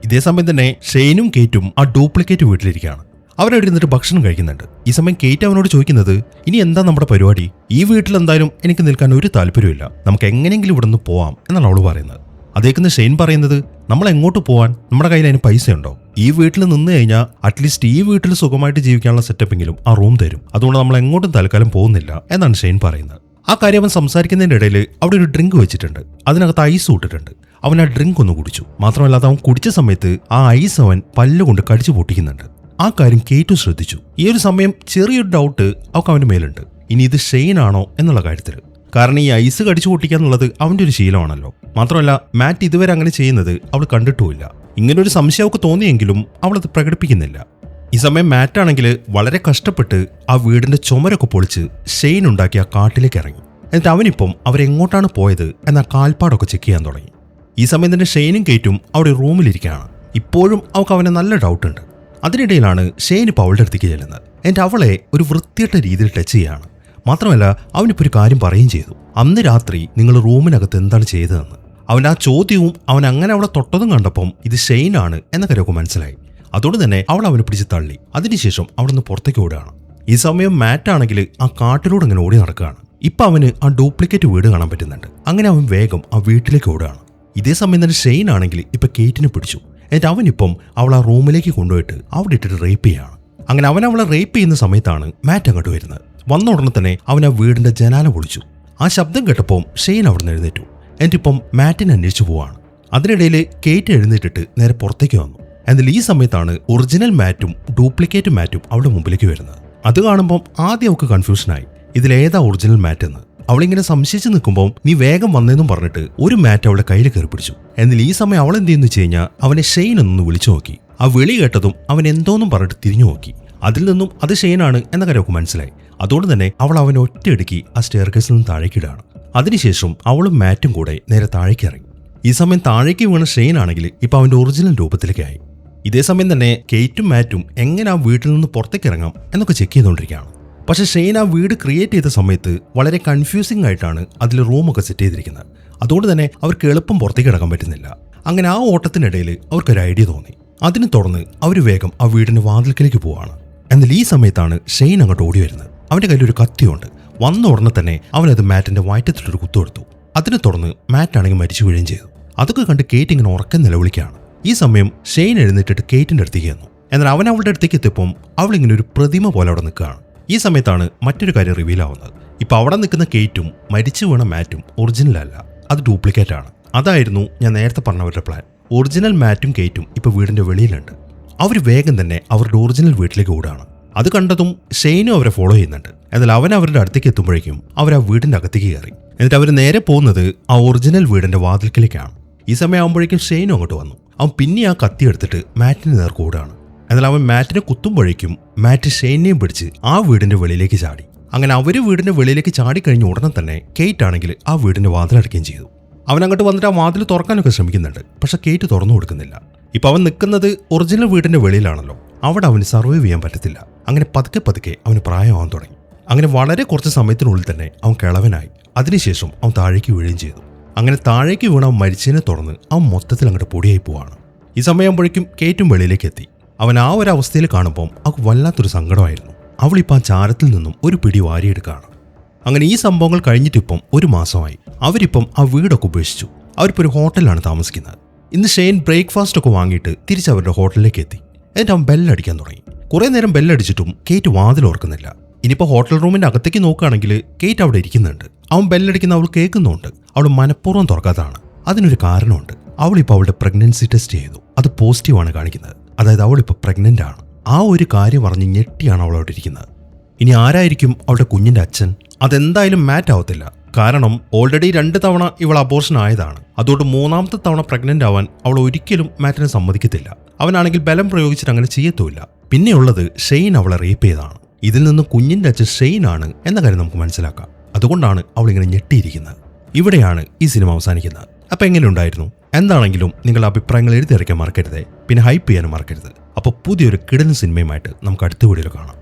ഇതേ സമയം തന്നെ ഷെയ്നും കേറ്റും ആ ഡ്യൂപ്ലിക്കേറ്റ് വീട്ടിലിരിക്കുകയാണ്. അവരവിടെ ഇരുന്നിട്ട് ഭക്ഷണം കഴിക്കുന്നുണ്ട്. ഈ സമയം കേറ്റ് അവനോട് ചോദിക്കുന്നത്, ഇനി എന്താ നമ്മുടെ പരിപാടി? ഈ വീട്ടിൽ എന്തായാലും എനിക്ക് നിൽക്കാൻ ഒരു താല്പര്യമില്ല, നമുക്ക് എങ്ങനെയെങ്കിലും ഇവിടെ നിന്ന് പോവാം എന്നാണ് അവള് പറയുന്നത്. അതേക്കുന്ന ഷെയ്ൻ പറയുന്നത്, നമ്മൾ എങ്ങോട്ട് പോവാൻ, നമ്മുടെ കയ്യിൽ അതിന് പൈസ ഉണ്ടോ? ഈ വീട്ടിൽ നിന്ന് കഴിഞ്ഞാൽ അറ്റ്ലീസ്റ്റ് ഈ വീട്ടിൽ സുഖമായിട്ട് ജീവിക്കാനുള്ള സെറ്റപ്പെങ്കിലും ആ റൂം തരും, അതുകൊണ്ട് നമ്മൾ എങ്ങോട്ടും തൽക്കാലം പോകുന്നില്ല എന്നാണ് ഷെയ്ൻ പറയുന്നത്. ആ കാര്യം അവൻ സംസാരിക്കുന്നതിന്റെ ഇടയിൽ അവിടെ ഒരു ഡ്രിങ്ക് വെച്ചിട്ടുണ്ട്, അതിനകത്ത് ഐസ് ഇട്ടിട്ടുണ്ട്. അവൻ ആ ഡ്രിങ്ക് ഒന്ന് കുടിച്ചു. മാത്രമല്ല അവൻ കുടിച്ച സമയത്ത് ആ ഐസ് അവൻ പല്ലുകൊണ്ട് കടിച്ചു പൊട്ടിക്കുന്നുണ്ട്. ആ കാര്യം കേറ്റു ശ്രദ്ധിച്ചു. ഈ ഒരു സമയം ചെറിയൊരു ഡൗട്ട് അവൾക്ക് അവന്റെ മേലുണ്ട്, ഇനി ഇത് ഷെയ്ൻ ആണോ എന്നുള്ള കാര്യത്തിൽ. കാരണം ഈ ഐസ് കടിച്ചു പൊട്ടിക്കുക എന്നുള്ളത് അവന്റെ ഒരു ശീലമാണല്ലോ. മാത്രമല്ല മാറ്റ് ഇതുവരെ അങ്ങനെ ചെയ്യുന്നത് അവൾ കണ്ടിട്ടുമില്ല. ഇങ്ങനൊരു സംശയം അവൾക്ക് തോന്നിയെങ്കിലും അവളത് പ്രകടിപ്പിക്കുന്നില്ല. ഈ സമയം മാറ്റാണെങ്കിൽ വളരെ കഷ്ടപ്പെട്ട് ആ വീടിന്റെ ചുമരൊക്കെ പൊളിച്ച് ഷെയ്ൻ ഉണ്ടാക്കി ആ കാട്ടിലേക്ക് ഇറങ്ങി. എന്നിട്ട് അവനിപ്പം അവരെങ്ങോട്ടാണ് പോയത് എന്ന കാൽപ്പാടൊക്കെ ചെക്ക് ചെയ്യാൻ തുടങ്ങി. ഈ സമയം തന്നെ ഷെയ്നും കേറ്റും അവിടെ റൂമിലിരിക്കുകയാണ്. ഇപ്പോഴും അവൾക്ക് അവനെ നല്ല ഡൗട്ടുണ്ട്. അതിനിടയിലാണ് ഷെയ്ൻ ഇപ്പോൾ അവളുടെ അടുത്തേക്ക് ചെല്ലുന്നത്. എന്നിട്ട് അവളെ ഒരു വൃത്തിയിട്ട രീതിയിൽ ടച്ച് ചെയ്യുകയാണ്. മാത്രമല്ല അവനിപ്പോൾ ഒരു കാര്യം പറയുകയും ചെയ്തു, അന്ന് രാത്രി നിങ്ങൾ റൂമിനകത്ത് എന്താണ് ചെയ്തതെന്ന്. അവൻ ആ ചോദ്യവും അവൻ അങ്ങനെ അവളെ തൊട്ടതും കണ്ടപ്പം ഇത് ഷെയ്ൻ ആണ് എന്ന കാര്യമൊക്കെ മനസ്സിലായി. അതുകൊണ്ട് തന്നെ അവൾ അവനെ പിടിച്ച് തള്ളി. അതിനുശേഷം അവിടുന്ന് പുറത്തേക്ക് ഓടുകയാണ്. ഈ സമയം മാറ്റാണെങ്കിൽ ആ കാട്ടിലൂടെ അങ്ങനെ ഓടി നടക്കുകയാണ്. ഇപ്പം അവന് ആ ഡ്യൂപ്ലിക്കേറ്റ് വീട് കാണാൻ പറ്റുന്നുണ്ട്. അങ്ങനെ അവൻ വേഗം ആ വീട്ടിലേക്ക് ഓടുകയാണ്. ഇതേ സമയം തന്നെ ഷെയ്ൻ ആണെങ്കിൽ ഇപ്പം കേറ്റിനെ പിടിച്ചു. എന്നിട്ട് അവനിപ്പം അവൾ ആ റൂമിലേക്ക് കൊണ്ടുപോയിട്ട് അവിടെ ഇട്ടിട്ട് റേപ്പ് ചെയ്യാണ്. അങ്ങനെ അവൻ അവളെ റേപ്പ് ചെയ്യുന്ന സമയത്താണ് മാറ്റ് അങ്ങോട്ട് വരുന്നത്. വന്ന ഉടനെ തന്നെ അവൻ ആ വീടിന്റെ ജനാല പൊളിച്ചു. ആ ശബ്ദം കേട്ടപ്പോൾ ഷെയ്ൻ അവിടെ നിന്ന് എഴുന്നേറ്റു. എന്നിട്ടിപ്പം മാറ്റിനെ അന്വേഷിച്ചു പോവാണ്. അതിനിടയിൽ കേറ്റ് എഴുന്നേറ്റിട്ട് നേരെ പുറത്തേക്ക് വന്നു. എന്നാൽ ഈ സമയത്താണ് ഒറിജിനൽ മാറ്റും ഡ്യൂപ്ലിക്കേറ്റ് മാറ്റും അവളുടെ മുമ്പിലേക്ക് വരുന്നത്. അത് കാണുമ്പോൾ ആദ്യം അവൾക്ക് കൺഫ്യൂഷനായി, ഇതിലേതാ ഒറിജിനൽ മാറ്റ് എന്ന്. അവളിങ്ങനെ സംശയിച്ച് നിൽക്കുമ്പോൾ നീ വേഗം വന്നതെന്നും പറഞ്ഞിട്ട് ഒരു മാറ്റ് അവളുടെ കയ്യിൽ കയറി പിടിച്ചു. എന്നാൽ ഈ സമയം അവൾ എന്ത് ചെയ്യുന്നു വെച്ച് കഴിഞ്ഞാൽ അവനെ ഷെയ്ൻ എന്നൊന്ന് വിളിച്ചു നോക്കി. ആ വിളി കേട്ടതും അവൻ എന്തോന്നും പറഞ്ഞിട്ട് തിരിഞ്ഞു നോക്കി. അതിൽ നിന്നും അത് ഷെയ്നാണ് എന്ന കാര്യമൊക്കെ മനസ്സിലായി. അതുകൊണ്ട് തന്നെ അവൾ അവനെ ഒറ്റയടുക്കി ആ സ്റ്റെയർ കേസിൽ നിന്ന് താഴേക്കിടാണ്. അതിനുശേഷം അവളും മാറ്റും കൂടെ നേരെ താഴേക്ക് ഇറങ്ങി. ഈ സമയം താഴേക്ക് വീണ ഷെയ്ൻ ആണെങ്കിൽ ഇപ്പൊ അവന്റെ ഒറിജിനൽ രൂപത്തിലേക്കായി. ഇതേ സമയം തന്നെ കേറ്റും മാറ്റും എങ്ങനെ ആ വീട്ടിൽ നിന്ന് പുറത്തേക്ക് ഇറങ്ങാം എന്നൊക്കെ ചെക്ക് ചെയ്തുകൊണ്ടിരിക്കുകയാണ്. പക്ഷെ ഷെയ്ൻ ആ വീട് ക്രിയേറ്റ് ചെയ്ത സമയത്ത് വളരെ കൺഫ്യൂസിംഗ് ആയിട്ടാണ് അതിൽ റൂമൊക്കെ സെറ്റ് ചെയ്തിരിക്കുന്നത്. അതുകൊണ്ട് തന്നെ അവർക്ക് എളുപ്പം പുറത്തേക്ക് ഇറങ്ങാൻ പറ്റുന്നില്ല. അങ്ങനെ ആ ഓട്ടത്തിനിടയിൽ അവർക്കൊരു ഐഡിയ തോന്നി. അതിനെ തുടർന്ന് അവർ വേഗം ആ വീടിന്റെ വാതിൽക്കലേക്ക് പോവാണ്. എന്നാൽ ഈ സമയത്താണ് ഷെയ്ൻ അങ്ങോട്ട് ഓടി വരുന്നത്. അവന്റെ കയ്യിൽ ഒരു കത്തിയുണ്ട്. വന്ന ഉടനെ തന്നെ അവനത് മാറ്റിന്റെ വയറ്റത്തിലൊരു കുത്തുകൊടുത്തു. അതിനെ തുടർന്ന് മാറ്റാണെങ്കിൽ മരിച്ചു വീഴുകയും ചെയ്തു. അതൊക്കെ കണ്ട് കേറ്റ് ഇങ്ങനെ ഉറക്കം നിലവിളിക്കുകയാണ്. ഈ സമയം ഷെയ്ൻ എഴുന്നേറ്റിട്ട് കേറ്റിന്റെ അടുത്തേക്ക് വന്നു. എന്നാൽ അവൻ അവളുടെ അടുത്തേക്ക് എത്തിയപ്പം അവളിങ്ങനെ ഒരു പ്രതിമ പോലെ അവിടെ നിൽക്കുകയാണ്. ഈ സമയത്താണ് മറ്റൊരു കാര്യം റിവീൽ ആവുന്നത്. ഇപ്പൊ അവിടെ നിൽക്കുന്ന കേറ്റും മരിച്ചു വീണ മാറ്റും ഒറിജിനൽ അല്ല, അത് ഡ്യൂപ്ലിക്കേറ്റ് ആണ്. അതായിരുന്നു ഞാൻ നേരത്തെ പറഞ്ഞവരുടെ പ്ലാൻ. ഒറിജിനൽ മാറ്റും കേറ്റും ഇപ്പൊ വീടിന്റെ വെളിയിലുണ്ട്. അവർ വേഗം തന്നെ അവരുടെ ഒറിജിനൽ വീട്ടിലേക്ക് ഓടുകയാണ്. അത് കണ്ടതും ഷെയ്നും അവരെ ഫോളോ ചെയ്യുന്നുണ്ട്. എന്നാൽ അവൻ അവരുടെ അടുത്തേക്ക് എത്തുമ്പോഴേക്കും അവർ ആ വീടിന്റെ അകത്തേക്ക് കയറി. എന്നിട്ട് അവർ നേരെ പോകുന്നത് ആ ഒറിജിനൽ വീടിന്റെ വാതിൽക്കലേക്കാണ്. ഈ സമയം ആകുമ്പോഴേക്കും ഷെയ്നും അങ്ങോട്ട് വന്നു. അവൻ പിന്നെ ആ കത്തി എടുത്തിട്ട് മാറ്റിന് നേർക്ക് ഓടുകയാണ്. എന്നാൽ അവൻ മാറ്റിനെ കുത്തുമ്പോഴേക്കും മാറ്റ് ഷെയ്നെയും പിടിച്ച് ആ വീടിന്റെ വെളിയിലേക്ക് ചാടി. അങ്ങനെ അവര് വീടിന്റെ വെളിയിലേക്ക് ചാടിക്കഴിഞ്ഞ ഉടനെ തന്നെ കേറ്റ് ആണെങ്കിൽ ആ വീടിന്റെ വാതിലടക്കുകയും ചെയ്തു. അവൻ അങ്ങോട്ട് വന്നിട്ട് ആ വാതിൽ തുറക്കാനൊക്കെ ശ്രമിക്കുന്നുണ്ട്. പക്ഷെ കേറ്റ് തുറന്നു കൊടുക്കുന്നില്ല. ഇപ്പൊ അവൻ നിൽക്കുന്നത് ഒറിജിനൽ വീടിന്റെ വെളിയിലാണല്ലോ. അവിടെ അവന് സർവൈവ് ചെയ്യാൻ പറ്റത്തില്ല. അങ്ങനെ പതുക്കെ പതുക്കെ അവന് പ്രായമാവാൻ തുടങ്ങി. അങ്ങനെ വളരെ കുറച്ച് സമയത്തിനുള്ളിൽ തന്നെ അവൻ കിളവനായി. അതിനുശേഷം അവൻ താഴേക്ക് വീഴുകയും ചെയ്തു. അങ്ങനെ താഴേക്ക് വീണ അവൻ മരിച്ചതിനെ തുടർന്ന് അവൻ മൊത്തത്തിൽ അങ്ങോട്ട് പൊടിയായി പോവാണ്. ഈ സമയമാകുമ്പോഴേക്കും കേറ്റും വെളിയിലേക്ക് എത്തി. അവൻ ആ ഒരു അവസ്ഥയിൽ കാണുമ്പോൾ അവൾക്ക് വല്ലാത്തൊരു സങ്കടമായിരുന്നു. അവളിപ്പോൾ ആ ചാരത്തിൽ നിന്നും ഒരു പിടി വാരിയെടുക്കുകയാണ്. അങ്ങനെ ഈ സംഭവങ്ങൾ കഴിഞ്ഞിട്ടിപ്പം ഒരു മാസമായി. അവരിപ്പം ആ വീടൊക്കെ ഉപേക്ഷിച്ചു. അവരിപ്പോൾ ഒരു ഹോട്ടലിലാണ് താമസിക്കുന്നത്. ഇന്ന് ഷെയ്ൻ ബ്രേക്ക്ഫാസ്റ്റ് ഒക്കെ വാങ്ങിയിട്ട് തിരിച്ച് അവരുടെ ഹോട്ടലിലേക്ക് എത്തി. എന്നിട്ട് അവൻ ബെല്ലടിക്കാൻ തുടങ്ങി. കുറേ നേരം ബെല്ലടിച്ചിട്ടും കേറ്റ് വാതിൽ ഓർക്കുന്നില്ല. ഇനിയിപ്പോൾ ഹോട്ടൽ റൂമിന്റെ അകത്തേക്ക് നോക്കുകയാണെങ്കിൽ കേറ്റ് അവിടെ ഇരിക്കുന്നുണ്ട്. അവൻ ബെല്ലടിക്കുന്ന അവൾ കേൾക്കുന്നുണ്ട്. അവൾ മനഃപൂർവ്വം തുറക്കാത്തതാണ്. അതിനൊരു കാരണമുണ്ട്. അവളിപ്പോൾ അവളുടെ പ്രഗ്നൻസി ടെസ്റ്റ് ചെയ്തു. അത് പോസിറ്റീവാണ് കാണിക്കുന്നത്. അതായത് അവളിപ്പോൾ പ്രഗ്നന്റ് ആണ്. ആ ഒരു കാര്യം അറിഞ്ഞ് ഞെട്ടിയാണ് അവൾ അവിടെ ഇരിക്കുന്നത്. ഇനി ആരായിരിക്കും അവളുടെ കുഞ്ഞിന്റെ അച്ഛൻ? അതെന്തായാലും മാറ്റ് ആവത്തില്ല. കാരണം ഓൾറെഡി 2 തവണ ഇവൾ അബോർഷൻ ആയതാണ്. അതുകൊണ്ട് 3ാമത്തെ തവണ പ്രഗ്നന്റ് ആവാൻ അവൾ ഒരിക്കലും മാറ്റിനെ സമ്മതിക്കത്തില്ല. അവനാണെങ്കിൽ ബലം പ്രയോഗിച്ചിട്ട് അങ്ങനെ ചെയ്യത്തുമില്ല. പിന്നെയുള്ളത് ഷെയ്ൻ അവളെ റേപ്പ് ചെയ്തതാണ്. ഇതിൽ നിന്ന് കുഞ്ഞിന്റെ അച്ഛൻ ഷെയ്ൻ ആണ് എന്ന കാര്യം നമുക്ക് മനസ്സിലാക്കാം. അതുകൊണ്ടാണ് അവൾ ഇങ്ങനെ ഞെട്ടിയിരിക്കുന്നത്. ഇവിടെയാണ് ഈ സിനിമ അവസാനിക്കുന്നത്. അപ്പൊ എങ്ങനെ ഉണ്ടായിരുന്നു? എന്താണെങ്കിലും നിങ്ങളുടെ അഭിപ്രായങ്ങൾ എഴുതി അറിയിക്കാൻ മറക്കരുത്. പിന്നെ ഹൈപ്പ് ചെയ്യാനും മറക്കരുത്. അപ്പോൾ പുതിയൊരു കിടന്ന സിനിമയുമായിട്ട് നമുക്ക് അടുത്ത വീഡിയോയിൽ കാണാം.